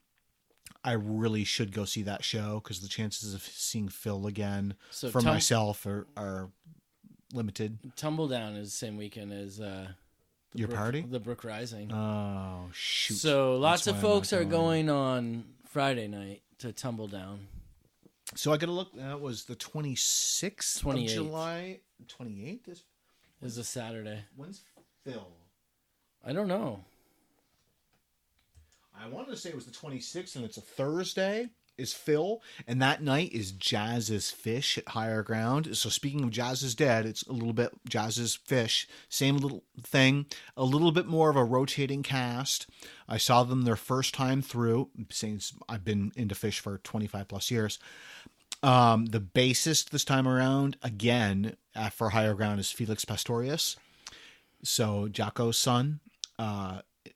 I really should go see that show because the chances of seeing Phil again for myself are limited. Tumbledown is the same weekend as your party? The Brook Rising. Oh, shoot. So lots of folks are going on Friday night to Tumbledown. So I got to look. That was the 26th of July. 28th is a Saturday. When's Phil? I don't know. I wanted to say it was the 26th, and it's a Thursday, is Phil. And that night is Jazz's Fish at Higher Ground. So speaking of Jazz is Dead, it's a little bit Jazz's Fish. Same little thing. A little bit more of a rotating cast. I saw them their first time through, since I've been into Fish for 25 plus years. The bassist this time around, again, for Higher Ground, is Felix Pastorius. So Jocko's son.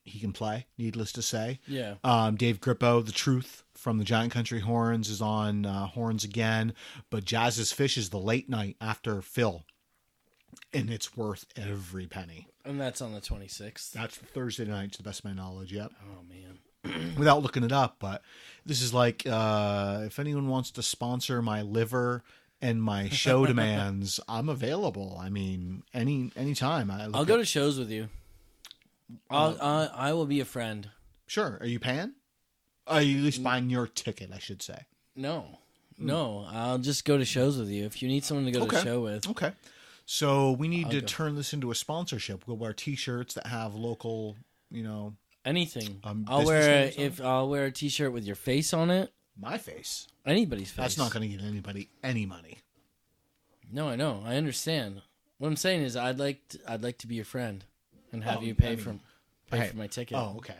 He can play, needless to say. Yeah. Dave Grippo, The Truth from the Giant Country Horns, is on horns again. But Jazz's Fish is the late night after Phil. And it's worth every penny. And that's on the 26th. That's Thursday night, to the best of my knowledge, yep. Oh, man. Without looking it up, but this is like, if anyone wants to sponsor my liver and my show demands, I'm available. I mean, anytime. I'll go to shows with you. I will be a friend. Sure. Are you paying? Are you at least buying your ticket, I should say? No. I'll just go to shows with you. If you need someone to go to a show with. Okay. So we need to turn this into a sponsorship. We'll wear T-shirts that have local, anything. I'll wear a T-shirt with your face on it. My face. Anybody's face. That's not going to get anybody any money. No, I know. I understand. What I'm saying is, I'd like to be your friend. And have you pay for my ticket. Oh, okay.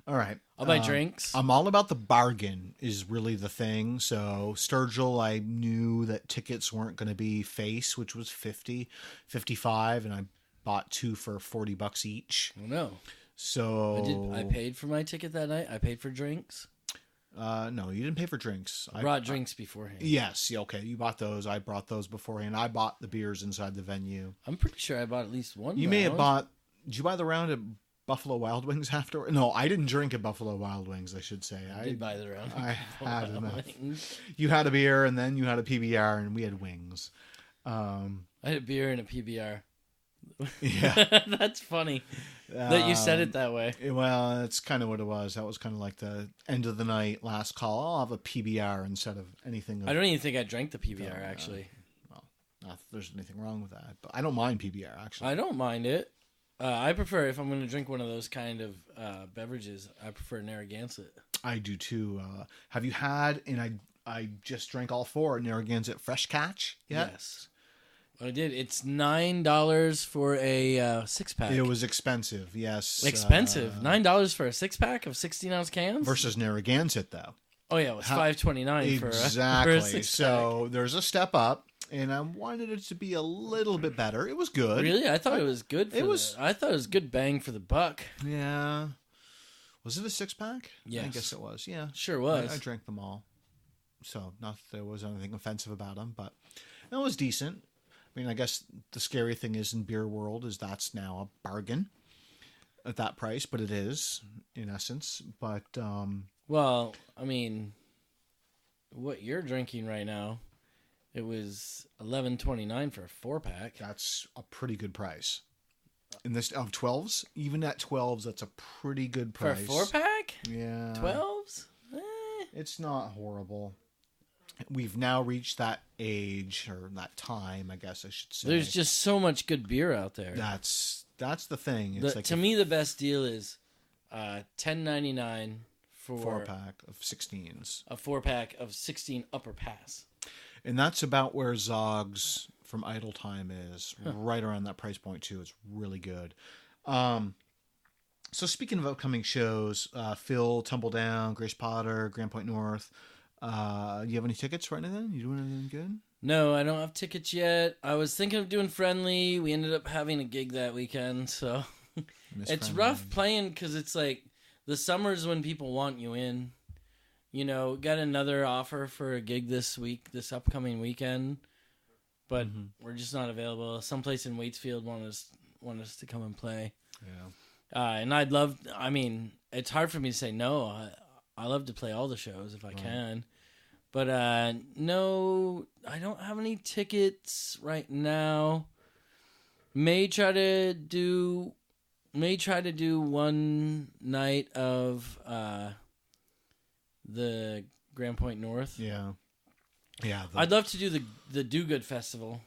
All right. I'll buy drinks. I'm all about the bargain is really the thing. So Sturgill, I knew that tickets weren't going to be face, which was 50, 55, and I bought 2 for $40 each. Oh, no. So I paid for my ticket that night. I paid for drinks. No, you didn't pay for drinks. I brought drinks beforehand. Yes. Okay. You bought those. I brought those beforehand. I bought the beers inside the venue. I'm pretty sure I bought at least one. You may have bought. Did you buy the round at Buffalo Wild Wings after? No, I didn't drink at Buffalo Wild Wings, I should say. I did buy the round. I had enough. You had a beer, and then you had a PBR, and we had wings. I had a beer and a PBR. Yeah. That's funny that you said it that way. Well, that's kind of what it was. That was kind of like the end of the night, last call. I'll have a PBR instead of anything. I don't even think I drank the PBR, actually. Well, not that there's anything wrong with that. But I don't mind PBR, actually. I don't mind it. I prefer, if I'm going to drink one of those kind of beverages, I prefer Narragansett. I do too. Have you had, and I just drank all 4 Narragansett Fresh Catch yet? Yes. I did. It's $9 for a 6-pack. It was expensive, yes. Expensive? $9 for a 6-pack of 16-ounce cans? Versus Narragansett, though. Oh, yeah. It was $5.29 for a 6-pack. So there's a step up. And I wanted it to be a little bit better. It was good. Really? I thought it was good. I thought it was good bang for the buck. Yeah. Was it a 6-pack? Yes. I guess it was. Yeah. Sure was. I drank them all. So not that there was anything offensive about them, but it was decent. I mean, I guess the scary thing is in beer world is that's now a bargain at that price, but it is in essence. But well, I mean, what you're drinking right now. It was $11.29 for a 4-pack. That's a pretty good price. In this of 12s, even at 12s, that's a pretty good price for a 4-pack. Yeah, 12s. It's not horrible. We've now reached that age or that time, I guess I should say. There's just so much good beer out there. That's the thing. It's to me, the best deal is $10.99 for 4-pack of 16s. A 4-pack of 16 Upper Pass. And that's about where Zog's from Idle Time is, right around that price point too. It's really good. So speaking of upcoming shows, Phil, Tumbledown, Grace Potter, Grand Point North. You have any tickets for anything? You doing anything good? No, I don't have tickets yet. I was thinking of doing Friendly. We ended up having a gig that weekend, so It's rough playing because it's like the summer's when people want you in. You know, got another offer for a gig this upcoming weekend, but we're just not available. Someplace in Waitsfield want us to come and play. Yeah. And it's hard for me to say no. I love to play all the shows if I can. But no, I don't have any tickets right now. May try to do one night of the Grand Point North. Yeah. I'd love to do the Do Good Festival.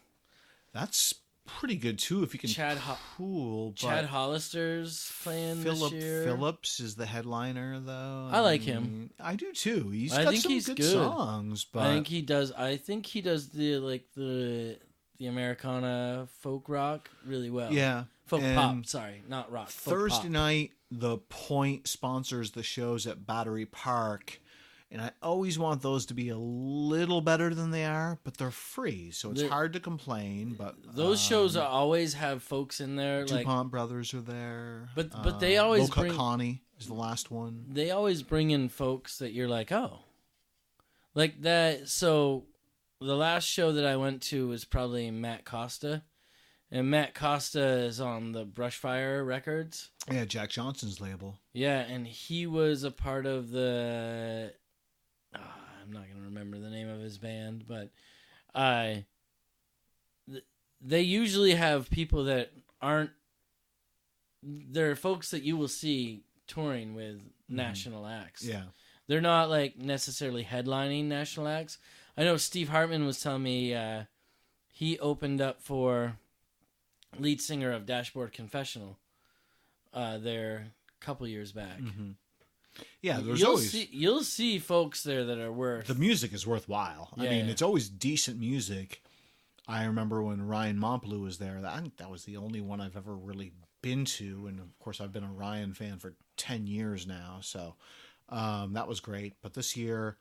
That's pretty good too if you can. Chad Hollister's playing this year. Phillips is the headliner though. I like him. I do too. He's got some good songs. But I think he does the Americana folk rock really well. Yeah. Folk pop, sorry, not rock. Thursday night, The Point sponsors the shows at Battery Park. And I always want those to be a little better than they are, but they're free, so it's hard to complain. But those shows always have folks in there. DuPont Brothers are there. But they always bring... Connie is the last one. They always bring in folks that you're like, oh. Like that. So the last show that I went to was probably Matt Costa. And Matt Costa is on the Brushfire Records. Yeah, Jack Johnson's label. Yeah, and he was a part of the... I'm not going to remember the name of his band, but they usually have people that aren't... There are folks that you will see touring with national acts. Yeah. They're not like necessarily headlining national acts. I know Steve Hartman was telling me he opened up for lead singer of Dashboard Confessional there a couple years back. Mm-hmm. Yeah, you'll see folks there that are worth... The music is worthwhile. Yeah, I mean, it's always decent music. I remember when Ryan Montbleu was there. I think that was the only one I've ever really been to. And, of course, I've been a Ryan fan for 10 years now. So that was great. But this year,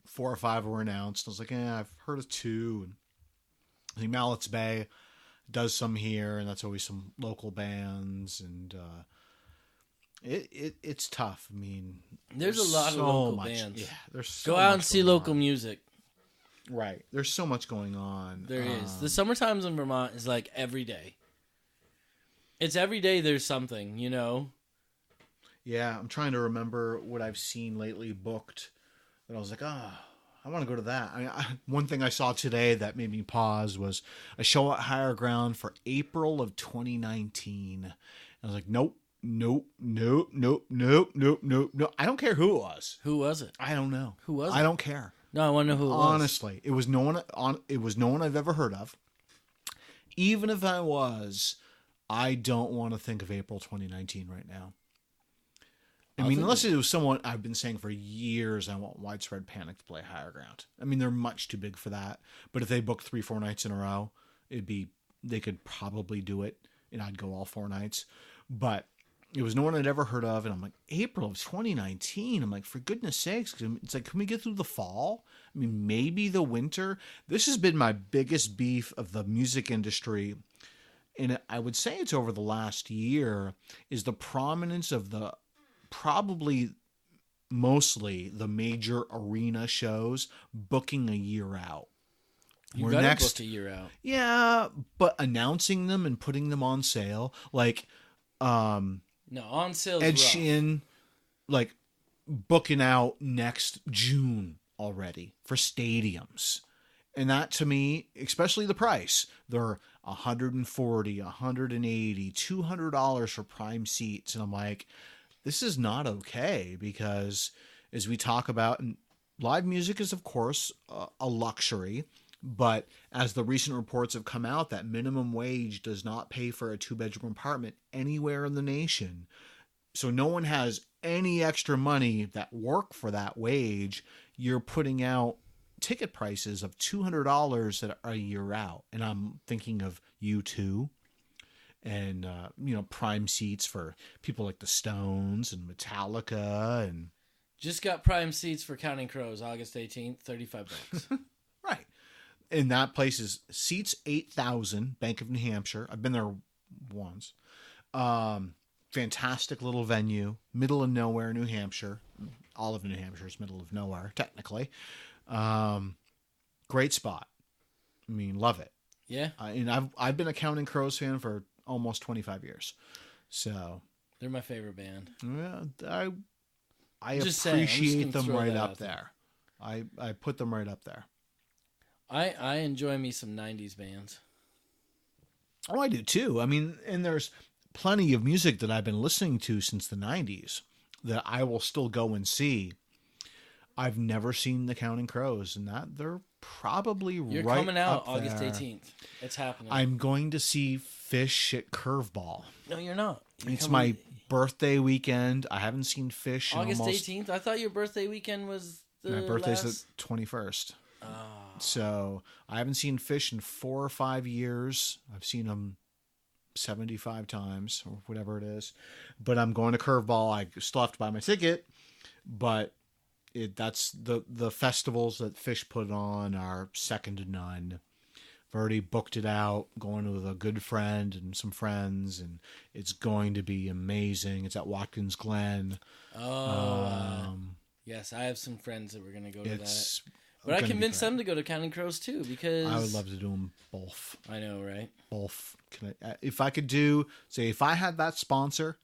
4 or 5 were announced. I was like, I've heard of 2. And I think Mallets Bay does some here, and that's always some local bands. And... It's tough. I mean, there's a lot of local bands. Yeah, there's so go out and see local music. Right. There's so much going on. There is. The summertimes in Vermont is like every day. It's every day there's something, you know? Yeah, I'm trying to remember what I've seen lately booked that I was like, I want to go to that. One thing I saw today that made me pause was a show at Higher Ground for April of 2019. I was like, nope. I don't care who it was. Who was it? I don't know. Who was it? I don't care. No, I want to know who it was. Honestly, it was no one I've ever heard of. Even if I was, I don't want to think of April 2019 right now. I mean, unless it was someone I've been saying for years, I want Widespread Panic to play Higher Ground. I mean, they're much too big for that. But if they booked 3-4 nights in a row, they could probably do it, and I'd go all 4 nights. But it was no one I'd ever heard of, and I'm like, April of 2019. I'm like, for goodness sakes, it's like, can we get through the fall? I mean, maybe the winter. This has been my biggest beef of the music industry, and I would say it's over the last year, is the prominence of the probably mostly the major arena shows booking a year out. You gotta book a year out. Yeah, but announcing them and putting them on sale, like... No, on sale. Ed Sheeran, like, booking out next June already for stadiums. And that, to me, especially the price, they're $140, $180, $200 for prime seats. And I'm like, this is not okay, because as we talk about, and live music is, of course, a luxury. But as the recent reports have come out, that minimum wage does not pay for a 2-bedroom apartment anywhere in the nation. So no one has any extra money that work for that wage. You're putting out ticket prices of $200 that are a year out. And I'm thinking of U2 and, prime seats for people like the Stones and Metallica. And just got prime seats for Counting Crows, August 18th, $35. Right. And that place is seats 8,000, Bank of New Hampshire. I've been there once. Fantastic little venue, middle of nowhere, New Hampshire. All of New Hampshire is middle of nowhere, technically. Great spot. I mean, love it. Yeah. And I've been a Counting Crows fan for almost 25 years. So They're my favorite band. Yeah, I Just appreciate them throw right that up out there. there. I put them right up there. I enjoy me some 90s bands. Oh, I do too. I mean, and there's plenty of music that I've been listening to since the 90s that I will still go and see. I've never seen the Counting Crows, and that they're probably You're right coming out up August there. 18th. It's happening. I'm going to see Fish at Curveball. No, you're not. It's my birthday weekend. I haven't seen Fish in August almost... 18th? I thought your birthday weekend was the My birthday's last... the 21st. Oh. So I haven't seen Fish in 4 or 5 years. I've seen them 75 times or whatever it is. But I'm going to Curveball. I still have to buy my ticket. But that's the festivals that Fish put on are second to none. I've already booked it out, going with a good friend and some friends, and it's going to be amazing. It's at Watkins Glen. Yes, I have some friends that were going to go to that. But I convinced them to go to Counting Crows too, because... I would love to do them both. I know, right? Both. If I could do, say, if I had that sponsor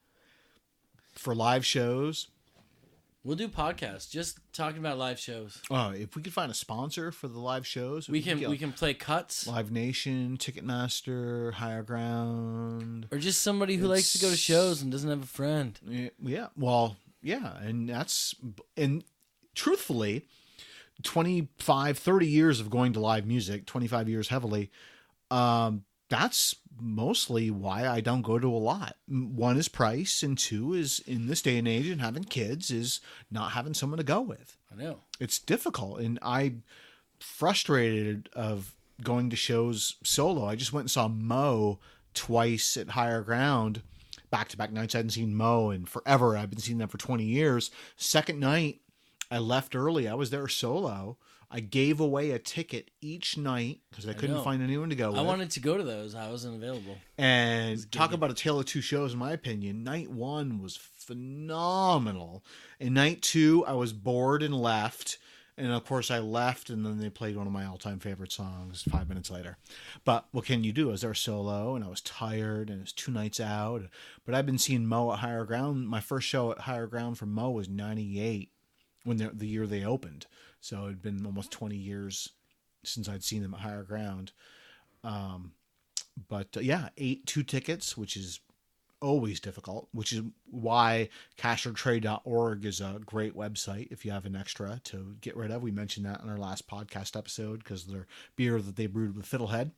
for live shows... We'll do podcasts, just talking about live shows. Oh, if we could find a sponsor for the live shows... We can play cuts. Live Nation, Ticketmaster, Higher Ground... Or just somebody who likes to go to shows and doesn't have a friend. Yeah, well, yeah, and that's... And truthfully... 25, 30 years of going to live music, 25 years heavily. That's mostly why I don't go to a lot. One is price, and two is, in this day and age and having kids, is not having someone to go with. I know. It's difficult, and I'm frustrated of going to shows solo. I just went and saw Mo twice at Higher Ground, back-to-back nights. I hadn't seen Mo in forever. I've been seeing them for 20 years. Second night, I left early. I was there solo. I gave away a ticket each night because I couldn't find anyone to go with. I wanted to go to those. I wasn't available. And talk about a tale of two shows, in my opinion. Night one was phenomenal. And night two, I was bored and left. And of course, I left, and then they played one of my all-time favorite songs 5 minutes later. But what can you do? I was there solo, and I was tired, and it was 2 nights out. But I've been seeing Mo at Higher Ground. My first show at Higher Ground for Mo was 98. When the year they opened. So it'd been almost 20 years since I'd seen them at Higher Ground. Yeah, 2 tickets, which is always difficult, which is why cashortrade.org is a great website if you have an extra to get rid of. We mentioned that in our last podcast episode because of their beer that they brewed with Fiddlehead.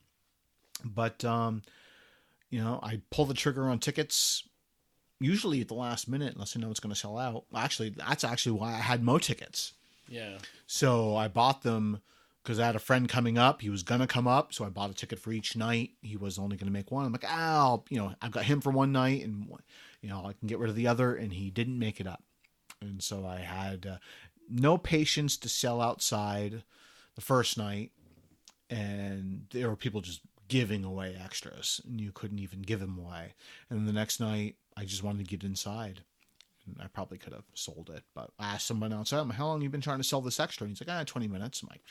But, I pull the trigger on tickets usually at the last minute, unless I know it's going to sell out. Actually, that's actually why I had Mo tickets. Yeah. So I bought them because I had a friend coming up. He was going to come up, so I bought a ticket for each night. He was only going to make one. I'm like, I've got him for one night, and I can get rid of the other. And he didn't make it up, and so I had no patience to sell outside the first night, and there were people just giving away extras, and you couldn't even give them away. And then the next night, I just wanted to get inside. And I probably could have sold it, but I asked someone outside, how long have you been trying to sell this extra? And he's like, 20 minutes. I'm like,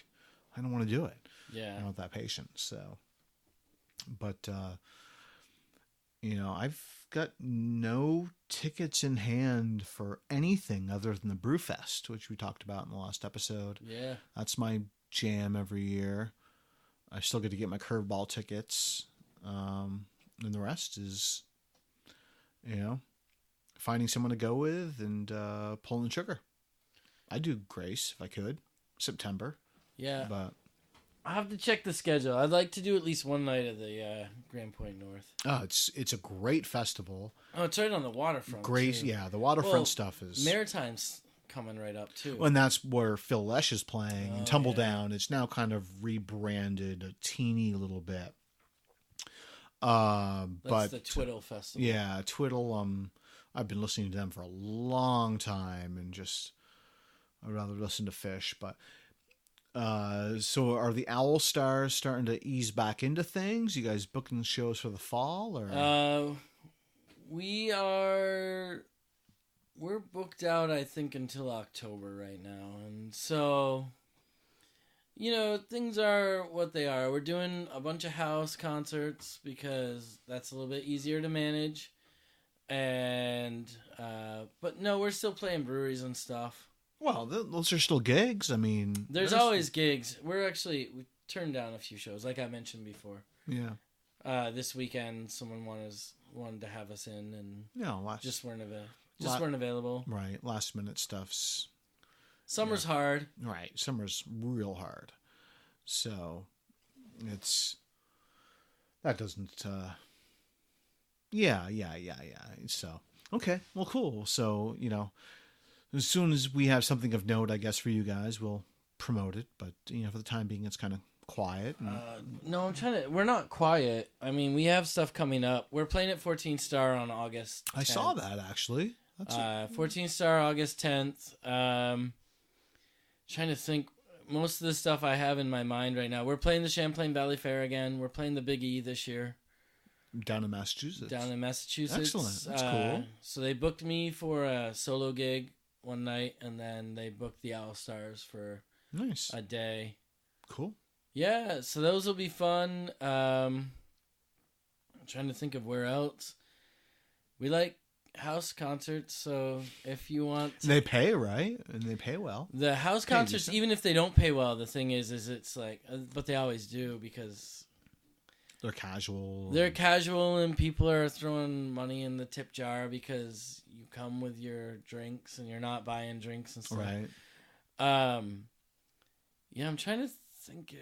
I don't want to do it. Yeah. I don't have that patience. So, but, I've got no tickets in hand for anything other than the Brewfest, which we talked about in the last episode. Yeah. That's my jam every year. I still get to get my Curveball tickets. And the rest is, finding someone to go with and pulling the trigger. I'd do Grace if I could. September. Yeah. But I have to check the schedule. I'd like to do at least one night at the Grand Point North. Oh, it's a great festival. Oh, it's right on the waterfront. Grace, too. Yeah, the waterfront stuff is... Maritime's coming right up, too. And that's where Phil Lesh is playing. And Tumbledown, yeah. It's now kind of rebranded a teeny little bit. That's the Twiddle Festival. Yeah, Twiddle. I've been listening to them for a long time, and I'd rather listen to Fish. But so are the Owl Stars starting to ease back into things? You guys booking shows for the fall, or we're booked out, I think, until October right now. And so, things are what they are. We're doing a bunch of house concerts because that's a little bit easier to manage. And, but no, we're still playing breweries and stuff. Well, those are still gigs. I mean, there's always gigs. We turned down a few shows, like I mentioned before. Yeah. This weekend, someone wanted to have us in, and just weren't available. Right, last minute stuff's. Summer's hard. Right, summer's real hard. So, that doesn't. Yeah. So, okay, well, cool. So, as soon as we have something of note, I guess, for you guys, we'll promote it. But, for the time being, it's kind of quiet. No, we're not quiet. I mean, we have stuff coming up. We're playing at 14 Star on August 10th. I saw that, actually. 14 Star, August 10th. Trying to think. Most of the stuff I have in my mind right now. We're playing the Champlain Valley Fair again. We're playing the Big E this year. Down in Massachusetts. Excellent. That's cool. So they booked me for a solo gig one night, and then they booked the Owl Stars for a day. Cool. Yeah, so those will be fun. I'm trying to think of where else. We like house concerts, so if you want they pay, right? And they pay well. The house concerts, even if they don't pay well, the thing is it's like, but they always do because they're casual. They're casual, and people are throwing money in the tip jar because you come with your drinks and you're not buying drinks and stuff. Right. Yeah, I'm trying to think.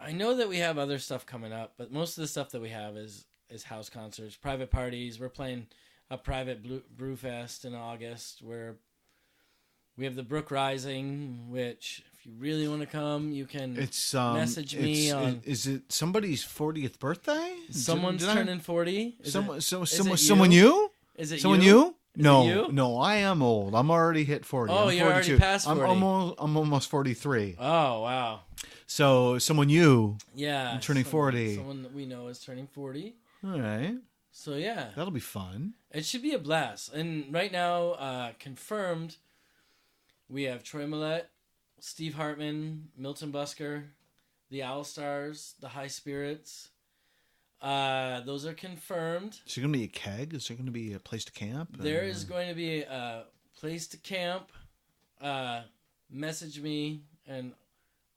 I know that we have other stuff coming up, but most of the stuff that we have is house concerts, private parties. We're playing a private brew fest in August where we have the Brook Rising, which if you really want to come, you can message me on. Is it somebody's 40th birthday? Someone's turning 40. Someone you? Is it someone you? No, I am old. I'm already hit 40. Oh, I'm you're 42. already past 40. I'm almost 43. Oh, wow. So someone you? Yeah, I'm turning 40. Someone that we know is turning 40. All right. So yeah, that'll be fun. It should be a blast. And right now, confirmed, we have Troy Millette, Steve Hartman, Milton Busker, the Owl Stars, the High Spirits. Those are confirmed. Is there going to be a keg? Is there going to be a place to camp? There is going to be a place to camp. Message me, and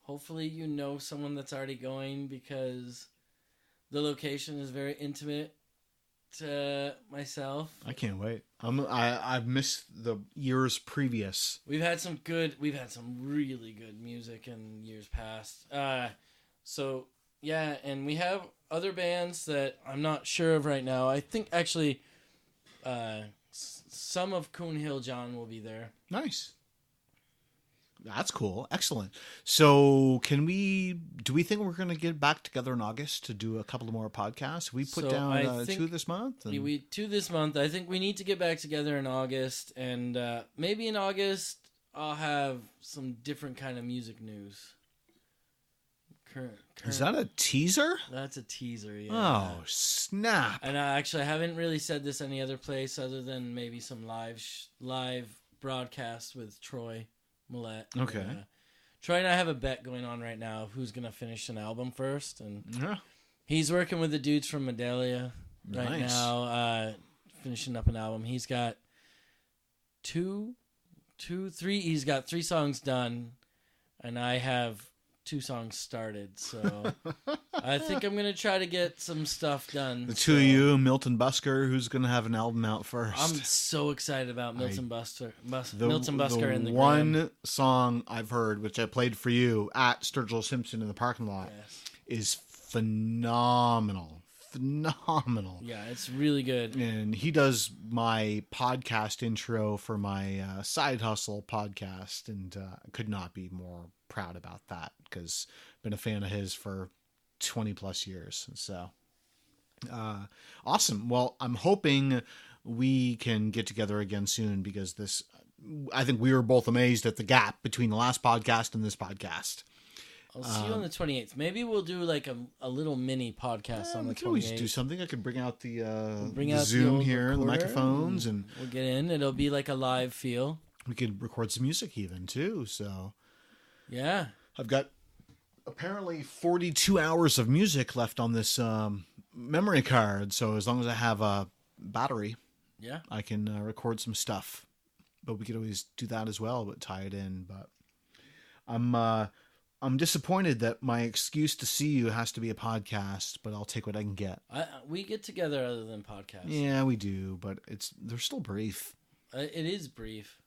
hopefully you know someone that's already going because the location is very intimate to myself. I can't wait. I've missed the years previous. We've had some really good music in years past. So yeah, and we have other bands that I'm not sure of right now. I think actually, some of Coon Hill John will be there. Nice. That's cool. Excellent. So do we think we're going to get back together in August to do a couple of more podcasts? We put down 2 this month? We 2 this month. I think we need to get back together in August. And maybe in August, I'll have some different kind of music news. Is that a teaser? That's a teaser, yeah. Oh, snap. And I haven't really said this any other place other than maybe some live broadcast with Troy Millette. Okay. Troy and I have a bet going on right now of who's going to finish an album first. And yeah. He's working with the dudes from Medallia right now, finishing up an album. He's got he's got 3 songs done, and I have 2 songs started, so I think I'm going to try to get some stuff done. The 2 of you, Milton Busker, who's going to have an album out first. I'm so excited about Milton Busker and the one Graham. song I've heard, which I played for you at Sturgill Simpson in the parking lot, is phenomenal. Phenomenal. Yeah, it's really good. And he does my podcast intro for my Side Hustle podcast, and I could not be more proud about that because I've been a fan of his for 20 plus years. So awesome. Well, I'm hoping we can get together again soon because I think we were both amazed at the gap between the last podcast and this podcast. I'll see you on the 28th. Maybe we'll do like a little mini podcast on the 28th. We can always do something. I could bring out the out Zoom the here, and the microphones, and we'll get in. It'll be like a live feel. We could record some music even too. So yeah, I've got apparently 42 hours of music left on this memory card. So as long as I have a battery, yeah, I can record some stuff. But we could always do that as well, but tie it in. But I'm disappointed that my excuse to see you has to be a podcast, but I'll take what I can get. We get together other than podcasts. Yeah, we do, but they're still brief. It is brief.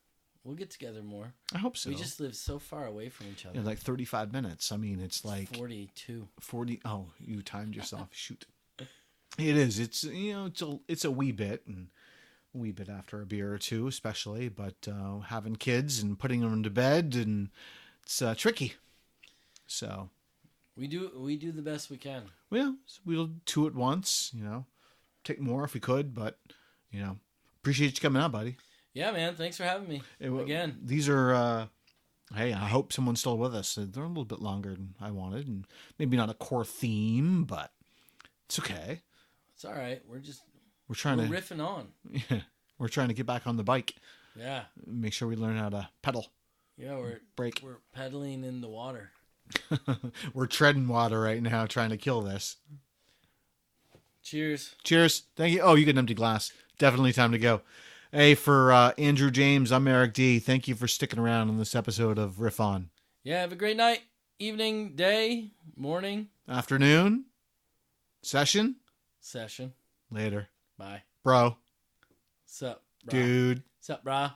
We'll get together more. I hope so. We just live so far away from each other. Yeah, like 35 minutes. I mean, it's like 42. 40. Oh, you timed yourself. Shoot. It is. It's it's a wee bit, and a wee bit after a beer or two, especially. But having kids and putting them to bed, and it's tricky. So we do the best we can. Well, we'll do it once, take more if we could, but appreciate you coming out, buddy. Yeah, man. Thanks for having me again. These are, hey, I hope someone's still with us. They're a little bit longer than I wanted, and maybe not a core theme, but it's okay. It's all right. We're riffing on. Yeah, we're trying to get back on the bike. Yeah. Make sure we learn how to pedal. Yeah, we're pedaling in the water. We're treading water right now, trying to kill this. Cheers. Cheers. Thank you. Oh, you get an empty glass. Definitely time to go. Hey, for Andrew James, I'm Eric D. Thank you for sticking around on this episode of Riff On. Yeah, have a great night, evening, day, morning, afternoon, session. Later. Bye. Bro. Bro. Sup, brah. Dude. Sup, brah.